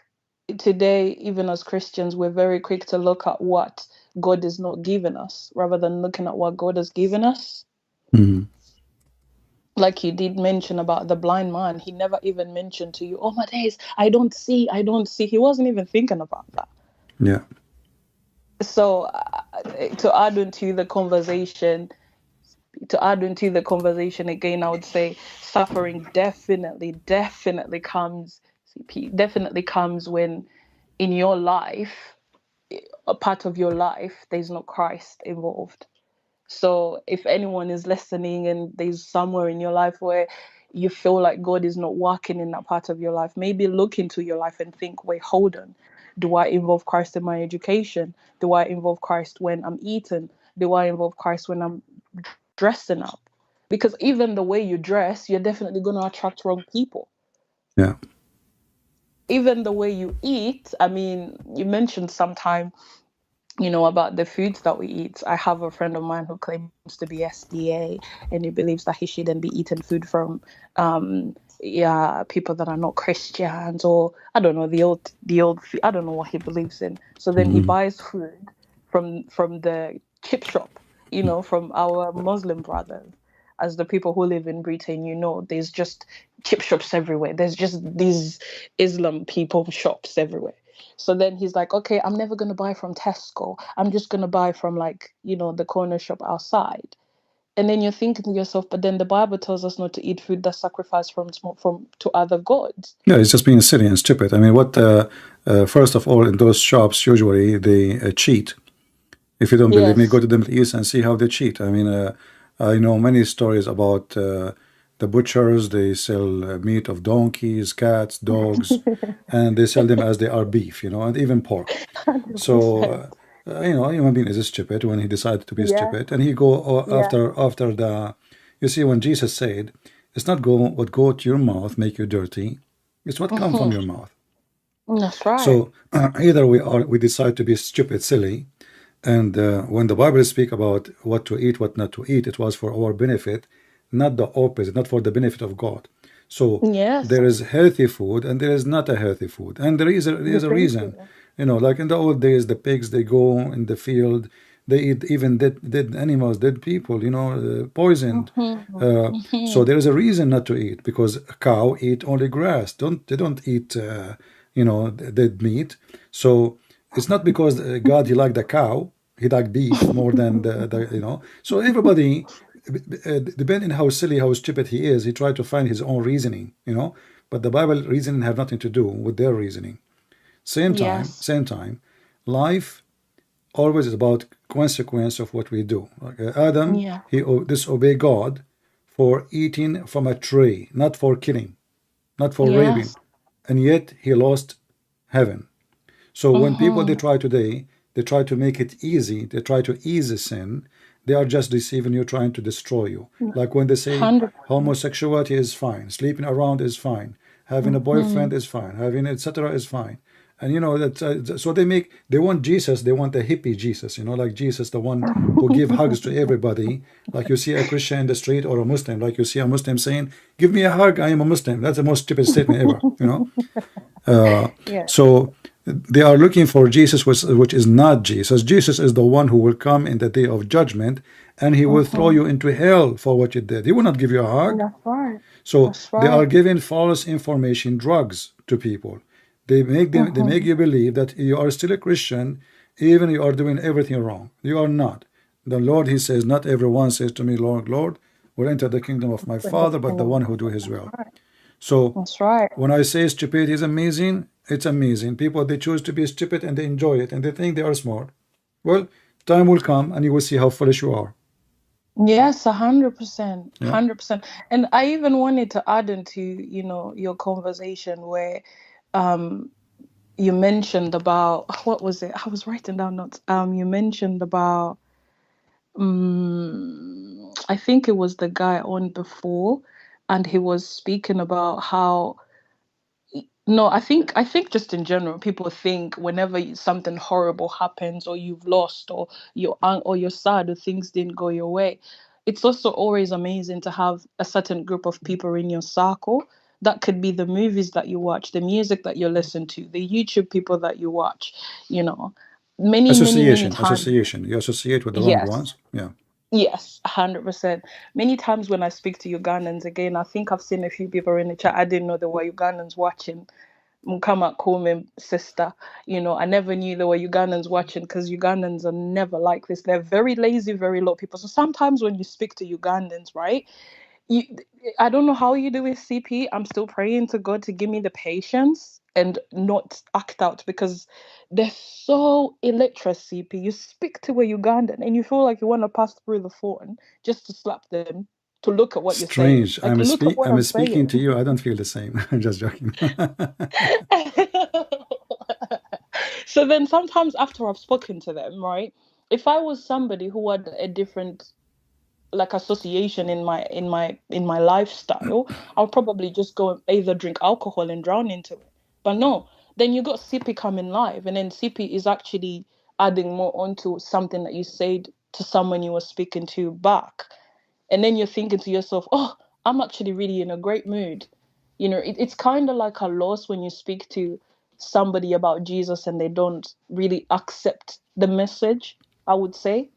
today, even as Christians, we're very quick to look at what God is not giving us rather than looking at what God has given us. Mm-hmm. Like you did mention about the blind man, he never even mentioned to you, oh my days, I don't see. He wasn't even thinking about that. Yeah. So to add into the conversation again, I would say suffering definitely comes when in your life, a part of your life, there's no Christ involved. So if anyone is listening and there's somewhere in your life where you feel like God is not working in that part of your life, maybe look into your life and think, wait, hold on. Do I involve Christ in my education? Do I involve Christ when I'm eating? Do I involve Christ when I'm dressing up? Because even the way you dress, you're definitely going to attract wrong people. Yeah. Even the way you eat, I mean, you mentioned sometime, about the foods that we eat. I have a friend of mine who claims to be SDA, and he believes that he shouldn't be eating food from people that are not Christians, or I don't know, the old I don't know what he believes in. So then he buys food from the chip shop, from our Muslim brothers. As the people who live in Britain, there's just chip shops everywhere. There's just these Islam people shops everywhere. So then he's like, okay, I'm never going to buy from Tesco. I'm just going to buy from the corner shop outside. And then you're thinking to yourself, but then the Bible tells us not to eat food that's sacrificed from to other gods. Yeah, it's just being silly and stupid. I mean, first of all, in those shops, usually they cheat. If you don't believe me, go to the Middle East and see how they cheat. I mean, I know many stories about the butchers. They sell meat of donkeys, cats, dogs, and they sell them as they are beef, and even pork. 100%. So, human being is stupid when he decided to be stupid, and he go after the. You see, when Jesus said, "It's not what go to your mouth make you dirty; it's what comes from your mouth." That's right. So either we decide to be stupid, silly. And when the Bible speaks about what to eat, what not to eat, it was for our benefit, not the opposite, not for the benefit of God. So there is healthy food and there is not a healthy food. And there is a reason. Like in the old days, the pigs, they go in the field, they eat even dead animals, dead people, poisoned. So there is a reason not to eat, because a cow eat only grass. They don't eat, dead meat. So it's not because God, he liked the cow, he liked beef more than the. So everybody, depending how silly, how stupid he is, he tried to find his own reasoning, But the Bible reasoning have nothing to do with their reasoning. Same time, life always is about consequence of what we do. Like Adam, he disobeyed God for eating from a tree, not for killing, not for raping, and yet he lost heaven. So when people, they try to make it easy, they try to ease the sin, they are just deceiving you, trying to destroy you. Like when they say 100%. Homosexuality is fine, sleeping around is fine, having a boyfriend is fine, having etc. is fine. And that so they want Jesus, they want a hippie Jesus, like Jesus, the one who give hugs to everybody. Like you see a Christian in the street or a Muslim, like you see a Muslim saying, "Give me a hug, I am a Muslim." That's the most stupid statement ever, So they are looking for Jesus, which is not Jesus. Jesus is the one who will come in the day of judgment, and he will throw you into hell for what you did. He will not give you a hug. That's right. So they are giving false information, drugs. to people. They make them, they make you believe that you are still a Christian, even you are doing everything wrong. You are not. The Lord, he says, not everyone says to me, Lord, Lord, will enter the kingdom of my Father, but the one who do his will. So That's right. when I say stupidity is amazing, it's amazing. People, they choose to be stupid and they enjoy it and they think they are smart. Well, time will come and you will see how foolish you are. Yes, 100%, 100%. And I even wanted to add into, you know, your conversation where you mentioned about, what was it? I was writing down notes. You mentioned about, I think it was the guy on before, and he was speaking about how, no, I think just in general, people think whenever something horrible happens, or you've lost, or you're sad, or things didn't go your way, it's also always amazing to have a certain group of people in your circle. That could be the movies that you watch, the music that you listen to, the YouTube people that you watch, you know, many times. Association. You associate with the wrong Yes. ones. Yeah. Yes, 100%. Many times when I speak to Ugandans, again, I think I've seen a few people in the chat. I didn't know there were Ugandans watching. Mukama call me sister. You know, I never knew there were Ugandans watching, because Ugandans are never like this. They're very lazy, very low people. So sometimes when you speak to Ugandans, right? You, I don't know how you do with CP. I'm still praying to God to give me the patience and not act out, because they're so illiterate. CP, you speak to a Ugandan and you feel like you want to pass through the phone just to slap them, to look at what you're saying. Strange. Like, look at what I'm I'm speaking to saying. you. I don't feel the same. I'm just joking. So then sometimes after I've spoken to them, right, if I was somebody who had a different, like, association in my lifestyle, I'll probably just go and either drink alcohol and drown into it. But no, then you got CP coming live, and then CP is actually adding more onto something that you said to someone you were speaking to back. And then you're thinking to yourself, oh, I'm actually really in a great mood. You know, it's kind of like a loss when you speak to somebody about Jesus and they don't really accept the message, I would say.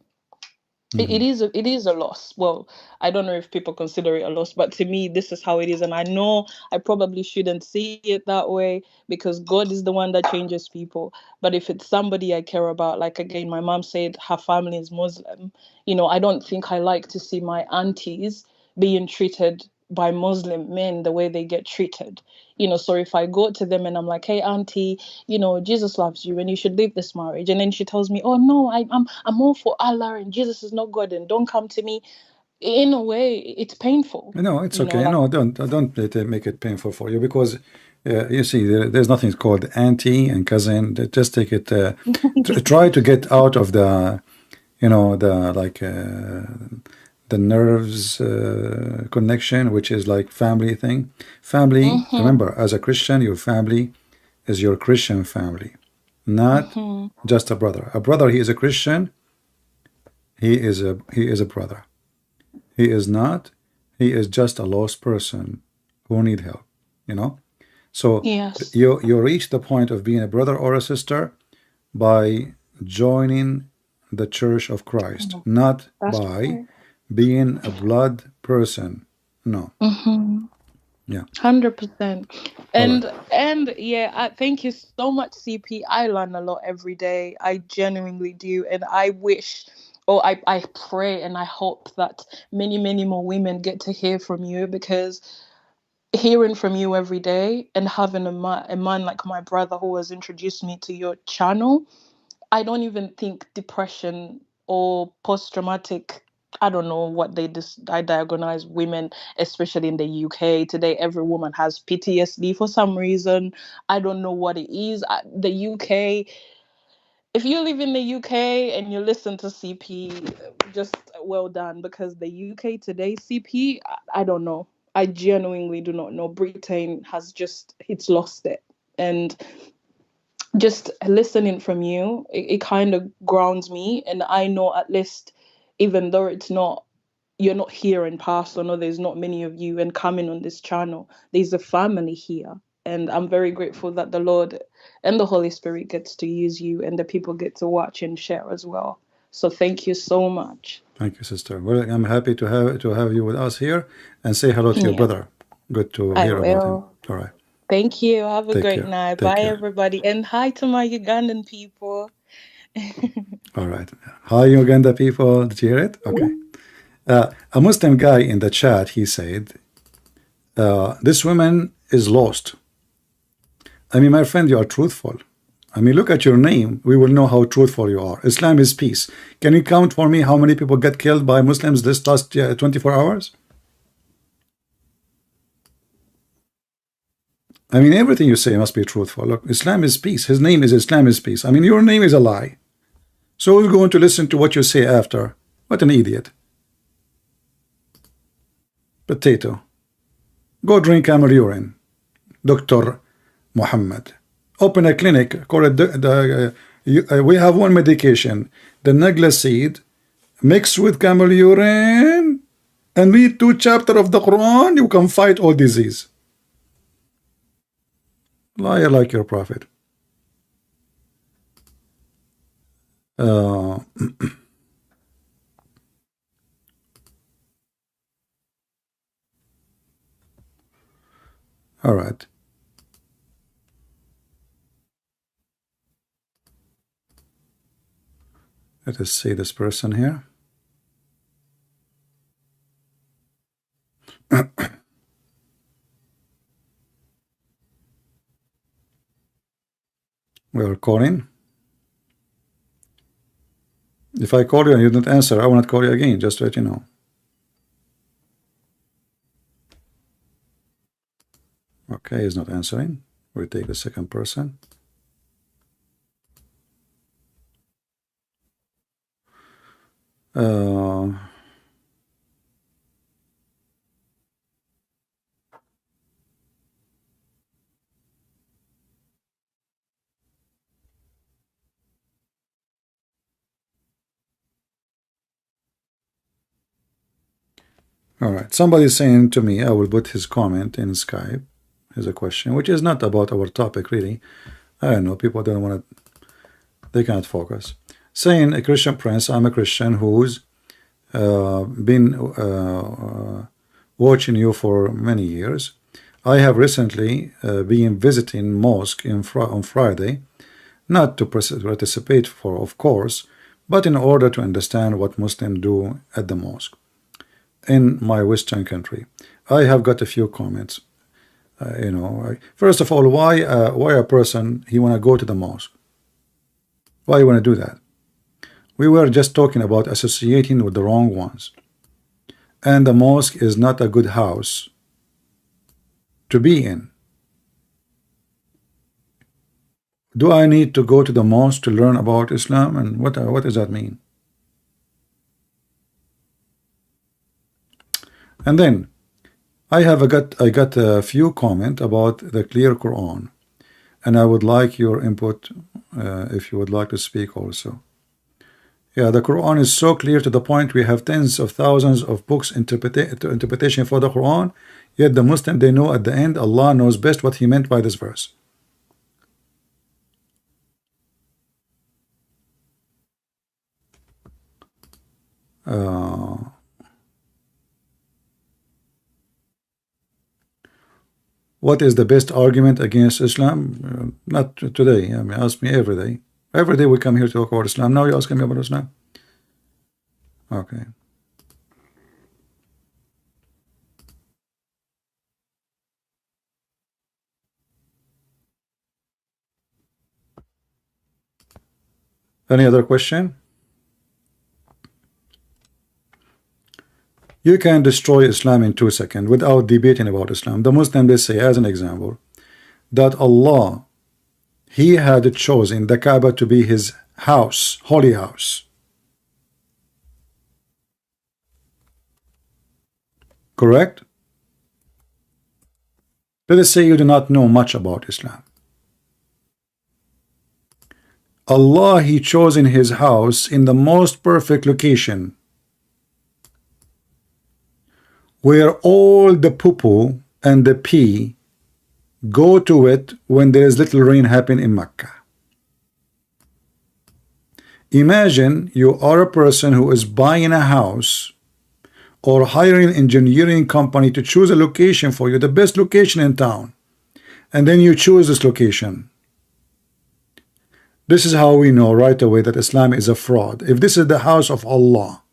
It is a loss. Well, I don't know if people consider it a loss, but to me, this is how it is. And I know I probably shouldn't see it that way, because God is the one that changes people. But if it's somebody I care about, like, again, my mom said her family is Muslim, you know, I don't think I like to see my aunties being treated by Muslim men the way they get treated. You know, so if I go to them and I'm like, hey, auntie, you know, Jesus loves you and you should leave this marriage. And then she tells me, oh, no, I'm all for Allah and Jesus is not God and don't come to me. In a way, it's painful. No, it's You know, okay. like, No, don't let it make it painful for you, because you see, there's nothing called auntie and cousin. Just take it. Try to get out of the, you know, the nerves connection, which is like family thing. Family. Remember, as a Christian, your family is your Christian family, not just a brother. A brother, he is a Christian. He is a brother. He is not. He is just a lost person who need help. You know. So yes. you reach the point of being a brother or a sister by joining the Church of Christ, not That's by right. being a blood person. No. Yeah. 100%. All right. And yeah, thank you so much, CP. I learn a lot every day. I genuinely do, and I wish, or I pray and I hope that many more women get to hear from you, because hearing from you every day and having a man like my brother who has introduced me to your channel, I don't even think depression or post-traumatic, I don't know what I diagnose women, especially in the UK today. Every woman has PTSD for some reason. I don't know what it is. The UK, if you live in the UK and you listen to CP, just well done, because the UK today, CP, I don't know. I genuinely do not know. Britain has it's lost it. And just listening from you, it kind of grounds me, and I know at least, even though you're not here in person, or there's not many of you and coming on this channel, there's a family here, and I'm very grateful that the Lord and the Holy Spirit gets to use you, and the people get to watch and share as well. So thank you so much. Thank you, sister. Well, I'm happy to have you with us here, and say hello to your brother. Good to I hear about him. will. All right. Thank you. Have a Take great care. night. Take Bye, care. everybody. And hi to my Ugandan people. All right. Hi, Uganda people. Did you hear it? Okay. A Muslim guy in the chat, he said, this woman is lost. I mean, my friend, you are truthful. I mean, look at your name. We will know how truthful you are. Islam is peace. Can you count for me how many people get killed by Muslims this last 24 hours? I mean, everything you say must be truthful. Look, Islam is peace. His name is Islam is peace. I mean, your name is a lie. So who's going to listen to what you say after? What an idiot. Potato. Go drink camel urine. Dr. Mohammad. Open a clinic. Call it we have one medication. The Nagla seed mixed with camel urine and read 2 chapters of the Qur'an. You can fight all disease. Liar like your prophet. All right. Let us see this person here. We are calling. If I call you and you don't answer, I will not call you again, just to let you know. Okay, he's not answering. We take the second person. All right, somebody is saying to me, I will put his comment in Skype as a question, which is not about our topic really. I don't know, people don't want to, they cannot focus. Saying, a Christian Prince, I'm a Christian who's been watching you for many years. I have recently been visiting mosque on Friday, not to participate for, of course, but in order to understand what Muslims do at the mosque in my Western country. I have got a few comments. You know, first of all, why a person he want to go to the mosque? Why you want to do that? We were just talking about associating with the wrong ones, and the mosque is not a good house to be in. Do I need to go to the mosque to learn about Islam, and what does that mean? And then I got a few comments about the clear Quran, and I would like your input if you would like to speak also. Yeah, the Quran is so clear to the point we have tens of thousands of books interpretation for the Quran, yet the Muslim, they know at the end Allah knows best what he meant by this verse. What is the best argument against Islam? Not today. I mean, ask me every day. Every day we come here to talk about Islam. Now you're asking me about Islam? Okay. Any other question? You can destroy Islam in 2 seconds without debating about Islam. The Muslim, they say, as an example, that Allah, He had chosen the Kaaba to be His house, holy house. Correct? Let us say you do not know much about Islam. Allah, He chose in His house in the most perfect location, where all the poo-poo and the pee go to it when there is little rain happen in Mecca. Imagine you are a person who is buying a house or hiring an engineering company to choose a location for you, the best location in town. and then you choose this location. This is how we know right away that Islam is a fraud. If this is the house of Allah,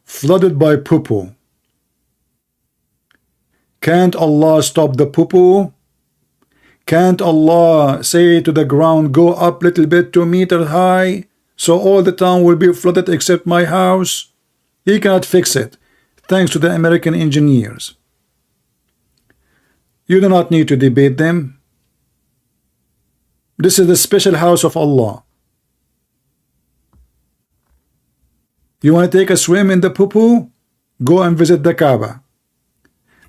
flooded by poo-poo, can't Allah stop the poo-poo? Can't Allah say to the ground, go up a little bit 2 meters high, so all the town will be flooded except my house? He cannot fix it, thanks to the American engineers. You do not need to debate them. This is the special house of Allah. You want to take a swim in the poo-poo? Go and visit the Kaaba.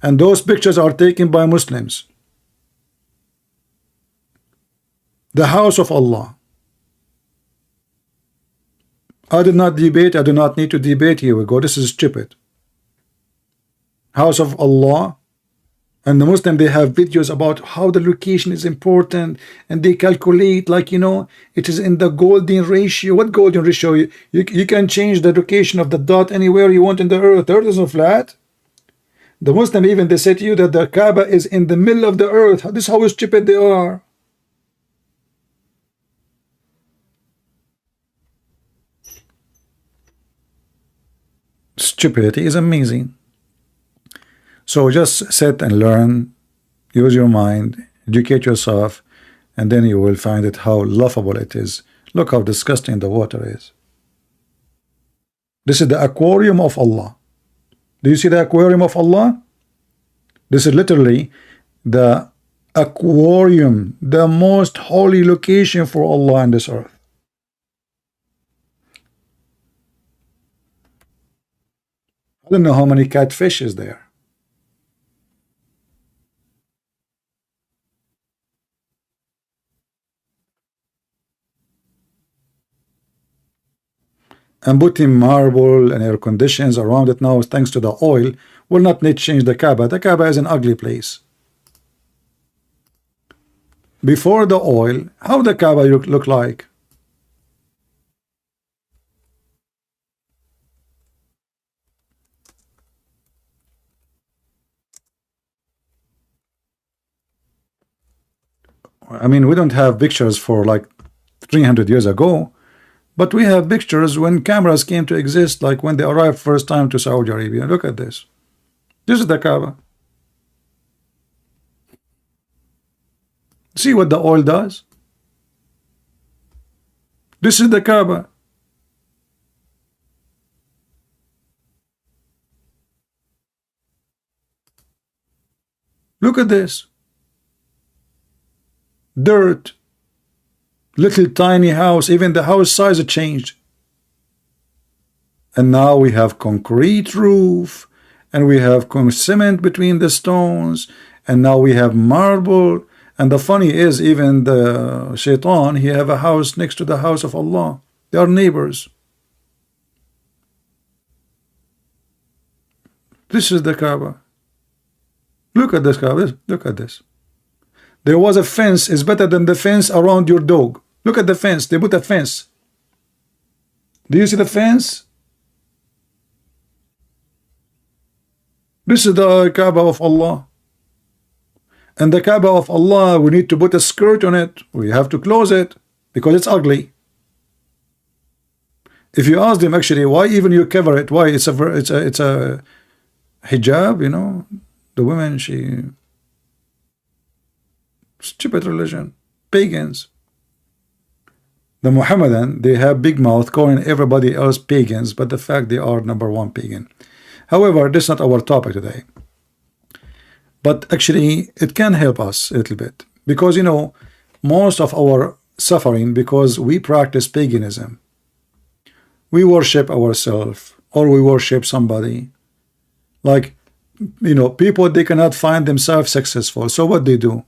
And those pictures are taken by Muslims. The house of Allah. I did not debate. I do not need to debate. Here we go. This is stupid. House of Allah. And the Muslim, they have videos about how the location is important, and they calculate, like, you know, it is in the golden ratio. What golden ratio? You can change the location of the dot anywhere you want in the earth. The earth isn't flat. The Muslim, even they say to you that the Kaaba is in the middle of the earth. This is how stupid they are. Stupidity is amazing. So just sit and learn, use your mind, educate yourself, and then you will find it how laughable it is. Look how disgusting the water is. This is the aquarium of Allah. Do you see the aquarium of Allah? This is literally the aquarium, the most holy location for Allah on this earth. I don't know how many catfish is there. And putting marble and air conditions around it now, thanks to the oil, will not need to change the Kaaba. The Kaaba is an ugly place. Before the oil, how the Kaaba look like? I mean, we don't have pictures for like 300 years ago. But we have pictures when cameras came to exist, like when they arrived first time to Saudi Arabia. Look at this. This is the Kaaba. See what the oil does? This is the Kaaba. Look at this. Dirt. Little tiny house, even the house size changed. And now we have concrete roof, and we have cement between the stones, and now we have marble. And the funny is, even the shaitan, he have a house next to the house of Allah. They are neighbors. This is the Kaaba. Look at this Kaaba. Look at this. There was a fence is better than the fence around your dog. Look at the fence. They put a fence. Do you see the fence? This is the Kaaba of Allah. And the Kaaba of Allah, we need to put a skirt on it. We have to close it because it's ugly. If you ask them actually, why even you cover it? Why? It's a hijab, you know. The women, stupid religion. Pagans. The Mohammedan, they have big mouth calling everybody else pagans, but the fact they are #1 pagan. However, this is not our topic today. But actually, it can help us a little bit. Because, you know, most of our suffering, because we practice paganism. We worship ourselves, or we worship somebody. Like, you know, people, they cannot find themselves successful. So what they do?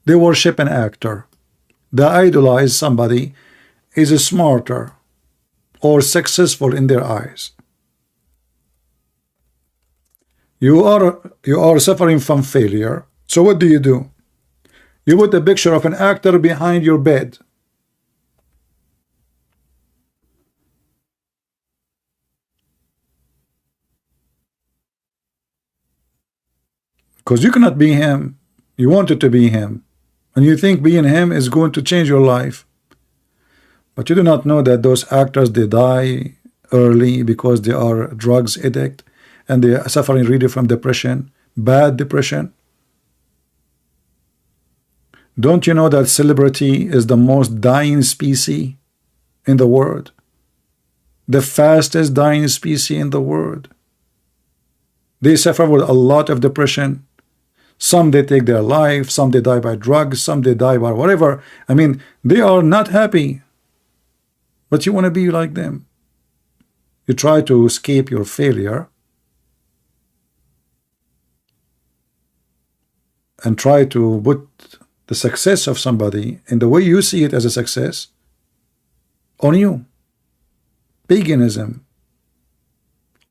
They worship an actor. They idolize somebody is smarter or successful in their eyes. You are suffering from failure. So what do? You put a picture of an actor behind your bed. Because you cannot be him. You want it to be him, and you think being him is going to change your life. But you do not know that those actors, they die early because they are drugs addict and they are suffering really from depression, bad depression. Don't you know that celebrity is the most dying species in the world? The fastest dying species in the world. They suffer with a lot of depression. Some they take their life, some they die by drugs, some they die by whatever. I mean, they are not happy. But you want to be like them. You try to escape your failure and try to put the success of somebody in the way you see it as a success on you. Paganism,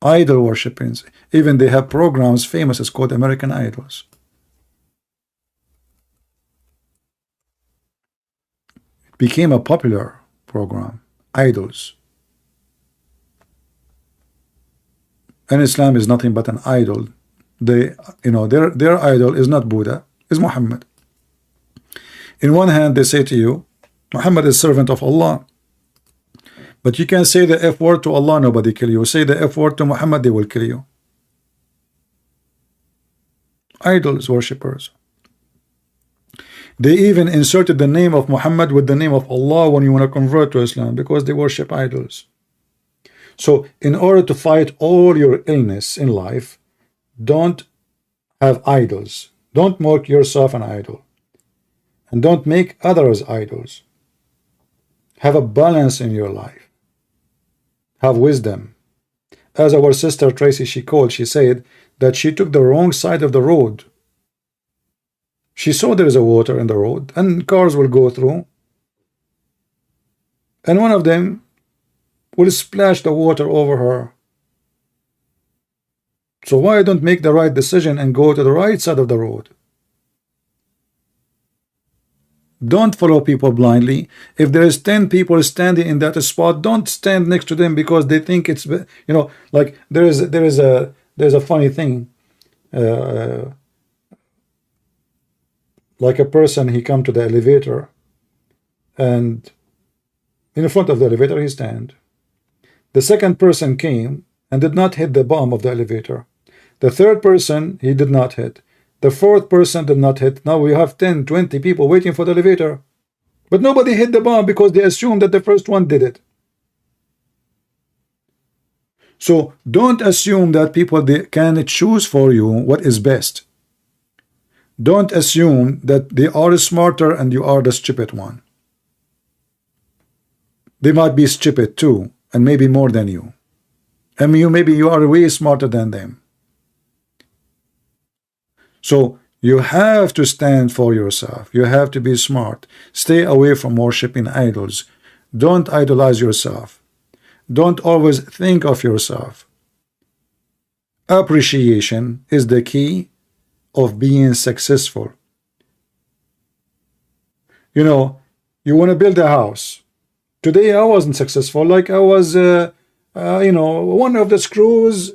idol worshipping. Even they have programs famous, it's called American Idols. It became a popular program, idols. And Islam is nothing but an idol. They, their idol is not Buddha, is Muhammad. In one hand, they say to you, Muhammad is servant of Allah. But you can say the F word to Allah, nobody kill you. Say the F word to Muhammad, they will kill you. Idols worshippers. They even inserted the name of Muhammad with the name of Allah when you want to convert to Islam, because they worship idols. So in order to fight all your illness in life, don't have idols. Don't make yourself an idol. And don't make others idols. Have a balance in your life. Have wisdom. As our sister Tracy, she said that she took the wrong side of the road. She saw there is a water in the road and cars will go through. And one of them will splash the water over her. So why don't make the right decision and go to the right side of the road? Don't follow people blindly. If there is 10 people standing in that spot, don't stand next to them because they think it's, like there's a funny thing. Like a person, he come to the elevator, and in front of the elevator he stand. The second person came and did not hit the bottom of the elevator. The third person, he did not hit. The fourth person did not hit. Now we have 10, 20 people waiting for the elevator. But nobody hit the bomb because they assumed that the first one did it. So don't assume that people they can choose for you what is best. Don't assume that they are smarter and you are the stupid one. They might be stupid too, and maybe more than you. And maybe you are way smarter than them. So you have to stand for yourself. You have to be smart. Stay away from worshiping idols. Don't idolize yourself. Don't always think of yourself. Appreciation is the key of being successful. You want to build a house. Today I wasn't successful. Like I was, one of the screws,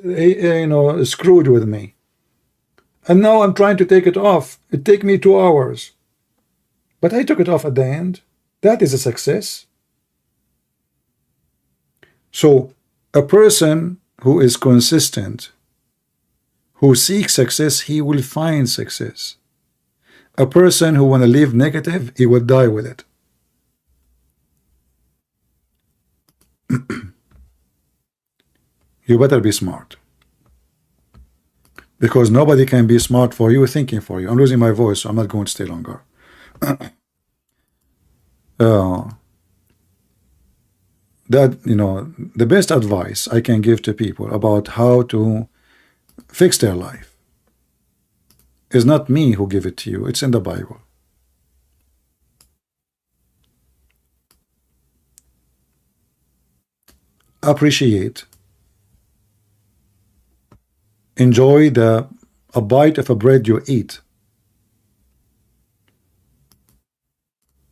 screwed with me. And now I'm trying to take it off. It took me 2 hours. But I took it off at the end. That is a success. So a person who is consistent, who seeks success, he will find success. A person who want to live negative, he will die with it. You better be smart. Because nobody can be smart for you, thinking for you. I'm losing my voice, so I'm not going to stay longer. The best advice I can give to people about how to fix their life is not me who give it to you. It's in the Bible. Appreciate. Enjoy a bite of a bread you eat.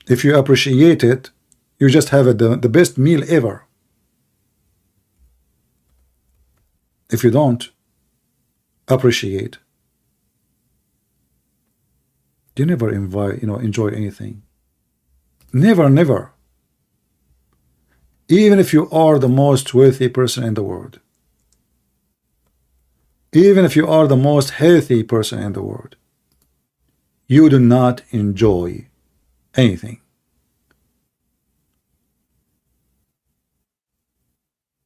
If you appreciate it, you just have the best meal ever. If you don't appreciate, you never enjoy anything. Never, never. Even if you are the most wealthy person in the world, even if you are the most healthy person in the world, you do not enjoy anything.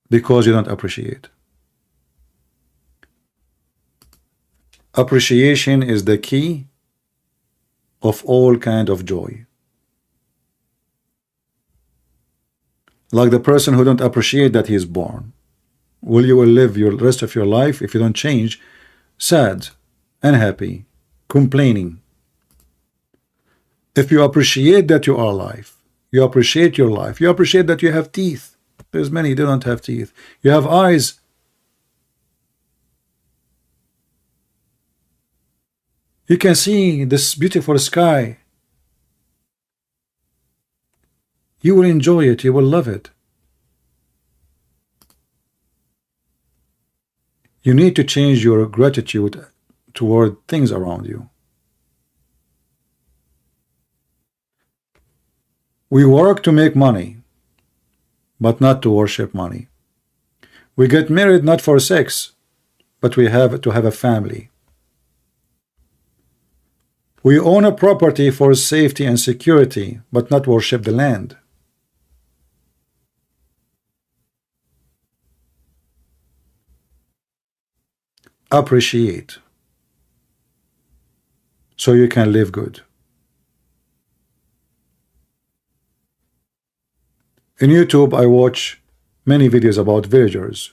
Because you don't appreciate. Appreciation is the key of all kind of joy. Like the person who don't appreciate that he is born, you will live your rest of your life, if you don't change, sad, unhappy, complaining. If you appreciate that you are alive, you appreciate your life, you appreciate that you have teeth. There's many they don't have teeth. You have eyes. You can see this beautiful sky. You will enjoy it. You will love it. You need to change your gratitude toward things around you. We work to make money, but not to worship money. We get married not for sex, but we have to have a family. We own a property for safety and security, but not worship the land. Appreciate, so you can live good. In YouTube, I watch many videos about villagers.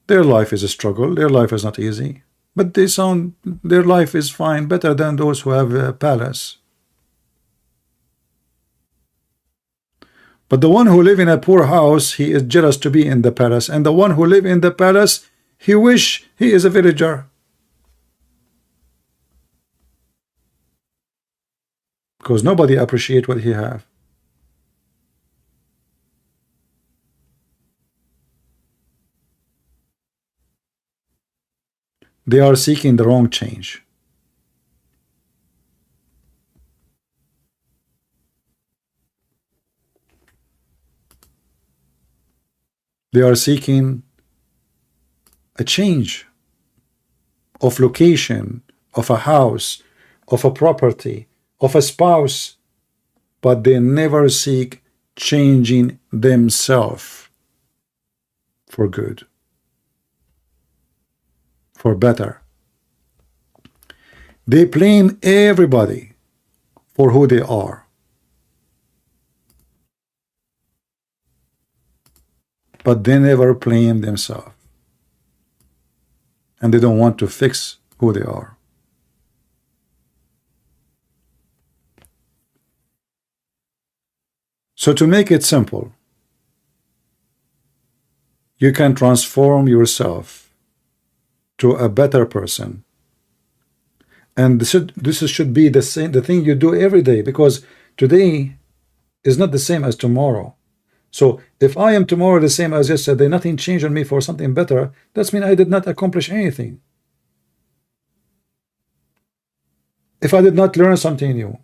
Their life is a struggle. Their life is not easy. But their life is fine, better than those who have a palace. But the one who live in a poor house, he is jealous to be in the palace. And the one who live in the palace, he wish he is a villager. Because nobody appreciate what he have. They are seeking the wrong change. They are seeking a change of location, of a house, of a property, of a spouse, but they never seek changing themselves for good, for better. They blame everybody for who they are, but they never blame themselves, and they don't want to fix who they are. So to make it simple, you can transform yourself to a better person, and this should be the thing you do every day, because today is not the same as tomorrow. So if I am tomorrow the same as yesterday, nothing changed on me for something better, that means I did not accomplish anything. If I did not learn something new,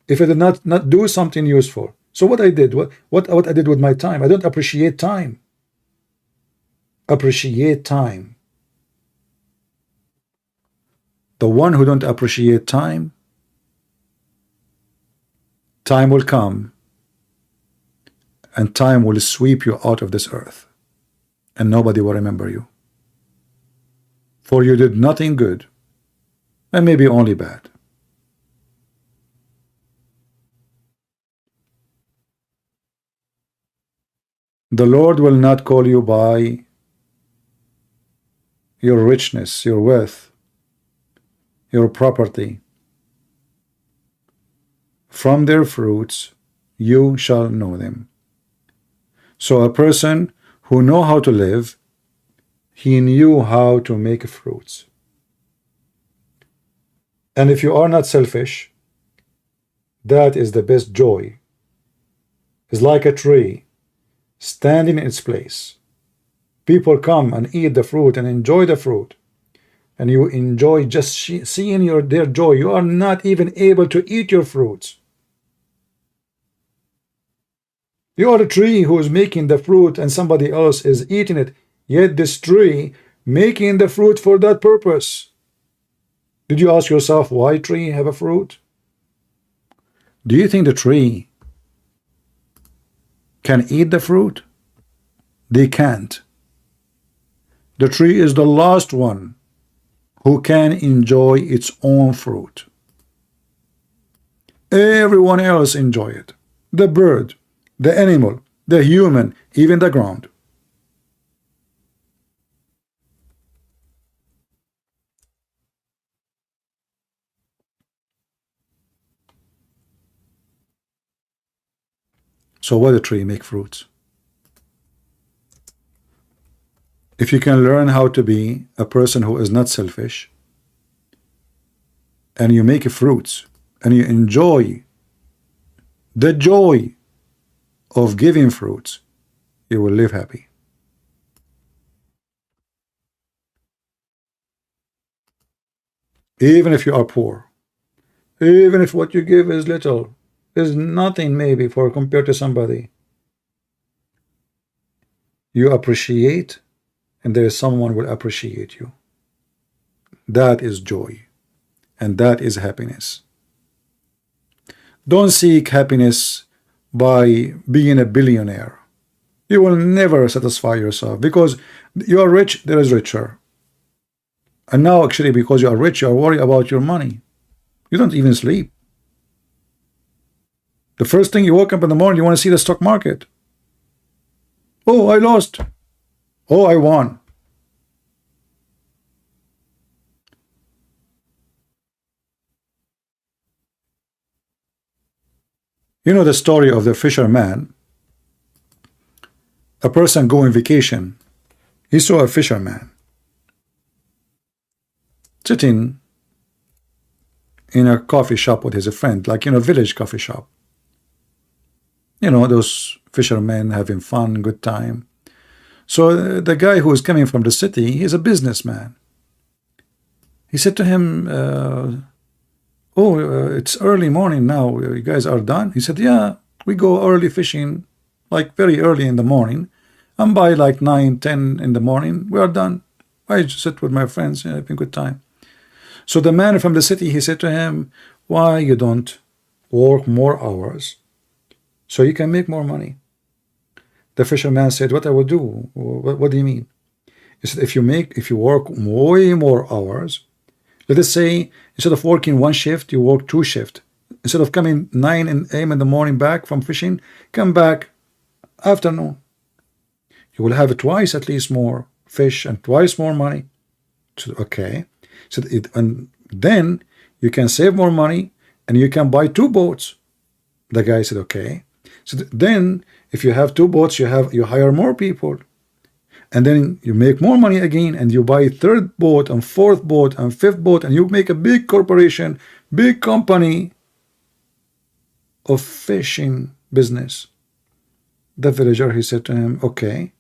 if I did not do something useful, so what I did, what I did with my time, I don't appreciate time. Appreciate time. The one who don't appreciate time, time will come, and time will sweep you out of this earth, and nobody will remember you. For you did nothing good, and maybe only bad. The Lord will not call you by your richness, your wealth, your property. From their fruits you shall know them. So a person who know how to live, he knew how to make fruits. And if you are not selfish, that is the best joy. It's like a tree standing in its place. People come and eat the fruit and enjoy the fruit. and you enjoy just seeing their joy. You are not even able to eat your fruits. You are a tree who is making the fruit and somebody else is eating it, yet this tree making the fruit for that purpose. Did you ask yourself why tree have a fruit? Do you think the tree can eat the fruit? They can't. The tree is the last one who can enjoy its own fruit. Everyone else enjoy it. The bird, the animal, the human, even the ground. So why the tree make fruits? If you can learn how to be a person who is not selfish, and you make fruits, and you enjoy the joy of giving fruits, you will live happy. Even if you are poor, even if what you give is little, is nothing maybe for compared to somebody, you appreciate, and there is someone will appreciate you. That is joy, and that is happiness. Don't seek happiness by being a billionaire. You will never satisfy yourself, because you are rich, there is richer. And now actually because you are rich, you are worried about your money. You don't even sleep. The first thing you wake up in the morning, you want to see the stock market. Oh, I lost. Oh, I won. You know the story of the fisherman. A person going vacation. He saw a fisherman sitting in a coffee shop with his friend, like in a village coffee shop. You know, those fishermen having fun, good time. So the guy who is coming from the city, he's a businessman. He said to him, it's early morning now, you guys are done? He said, yeah, we go early fishing, like very early in the morning, and by like 9, 10 in the morning, we are done. I just sit with my friends, having a good time. So the man from the city, he said to him, why you don't work more hours so you can make more money? The fisherman said, what I will do? What do you mean? He said, if you work way more hours, let us say, instead of working one shift, you work 2 shifts. Instead of coming 9 a.m. in the morning back from fishing, come back afternoon. You will have twice at least more fish and twice more money. So, okay. So and then you can save more money and you can buy 2 boats. The guy said, okay. So then if you have 2 boats, you hire more people. And then you make more money again, and you buy a 3rd boat and 4th boat and 5th boat, and you make a big corporation, big company of fishing business. The villager, he said to him, okay.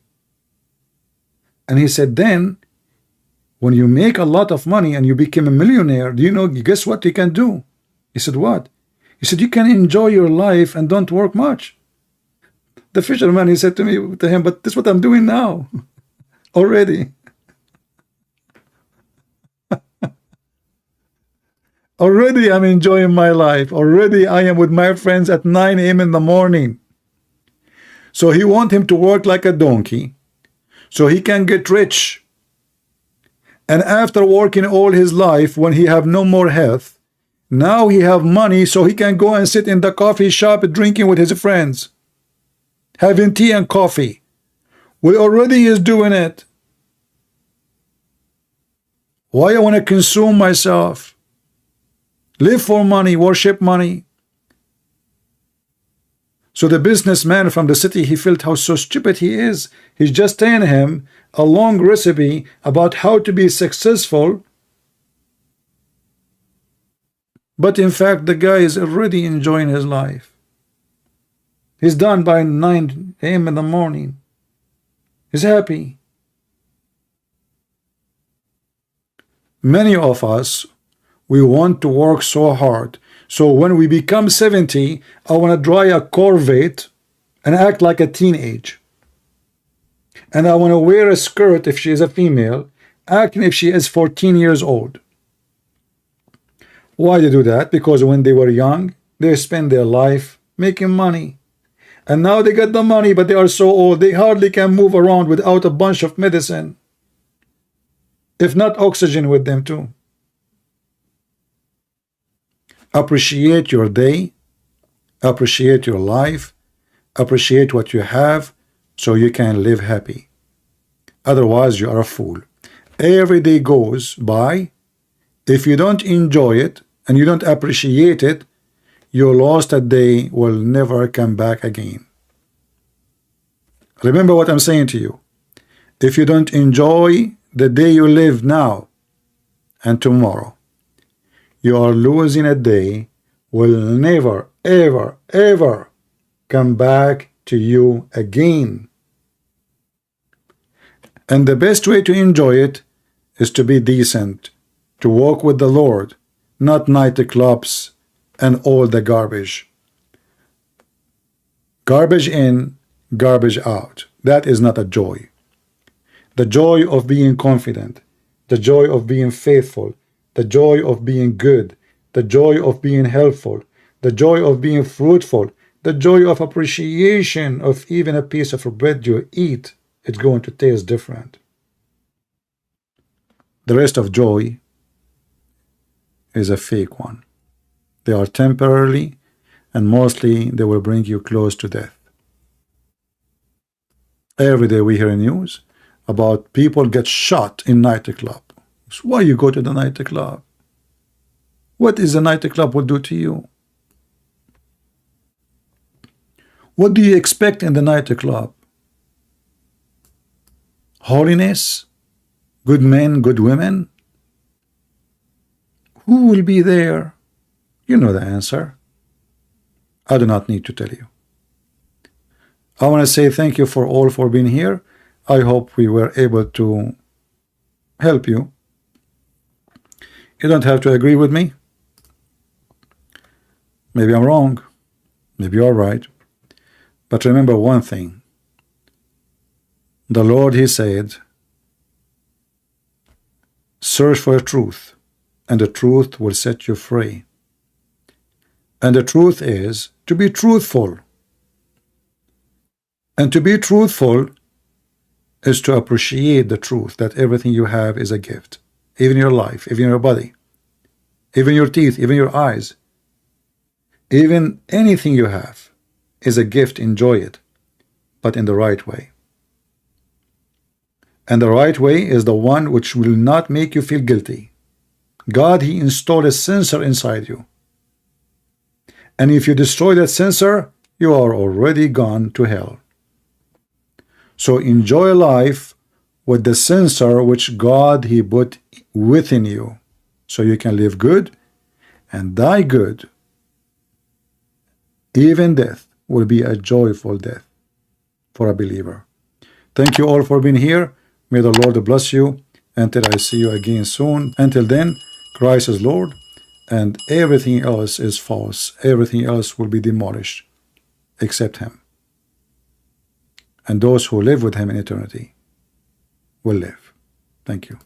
And he said, then when you make a lot of money and you become a millionaire, do you know, guess what you can do? He said, what? He said, you can enjoy your life and don't work much. The fisherman, he said to him, but this is what I'm doing now. Already. Already I'm enjoying my life. Already I am with my friends at 9 a.m. in the morning. So he want him to work like a donkey so he can get rich. And after working all his life, when he have no more health, now he have money so he can go and sit in the coffee shop drinking with his friends, having tea and coffee. Well, already he is doing it. Why I want to consume myself? Live for money, worship money. So the businessman from the city, he felt how so stupid he is. He's just telling him a long recipe about how to be successful. But in fact, the guy is already enjoying his life. He's done by 9 a.m. in the morning. He's happy. Many of us, we want to work so hard. So when we become 70, I want to drive a Corvette and act like a teenage. And I want to wear a skirt if she is a female, acting if she is 14 years old. Why they do that? Because when they were young, they spent their life making money. And now they got the money, but they are so old, they hardly can move around without a bunch of medicine. If not oxygen with them too. Appreciate your day, appreciate your life, appreciate what you have, so you can live happy. Otherwise, you are a fool. Every day goes by. If you don't enjoy it and you don't appreciate it, your lost a day will never come back again. Remember what I'm saying to you. If you don't enjoy the day you live now and tomorrow, you are losing a day will never, ever, ever come back to you again. And the best way to enjoy it is to be decent, to walk with the Lord, not nightclubs and all the garbage. Garbage in, garbage out. That is not a joy. The joy of being confident, the joy of being faithful, the joy of being good, the joy of being helpful, the joy of being fruitful, the joy of appreciation of even a piece of bread you eat, it's going to taste different. The rest of joy is a fake one. They are temporarily, and mostly they will bring you close to death. Every day we hear news about people get shot in nightclub. So why you go to the nightclub? What is the nightclub will do to you? What do you expect in the nightclub? Holiness? Good men, good women? Who will be there? You know the answer. I do not need to tell you. I want to say thank you for all for being here. I hope we were able to help you. You don't have to agree with me. Maybe I'm wrong. Maybe you're right. But remember one thing. The Lord, He said, search for truth, and the truth will set you free. And the truth is to be truthful. And to be truthful is to appreciate the truth that everything you have is a gift. Even your life, even your body, even your teeth, even your eyes, even anything you have is a gift. Enjoy it, but in the right way. And the right way is the one which will not make you feel guilty. God, He installed a sensor inside you. And if you destroy that sensor, you are already gone to hell. So enjoy life with the sensor which God He put within you, so you can live good and die good. Even death will be a joyful death for a believer. Thank you all for being here. May the Lord bless you until I see you again soon. Until then, Christ is Lord, and everything else is false. Everything else will be demolished except Him. And those who live with Him in eternity will live. Thank you.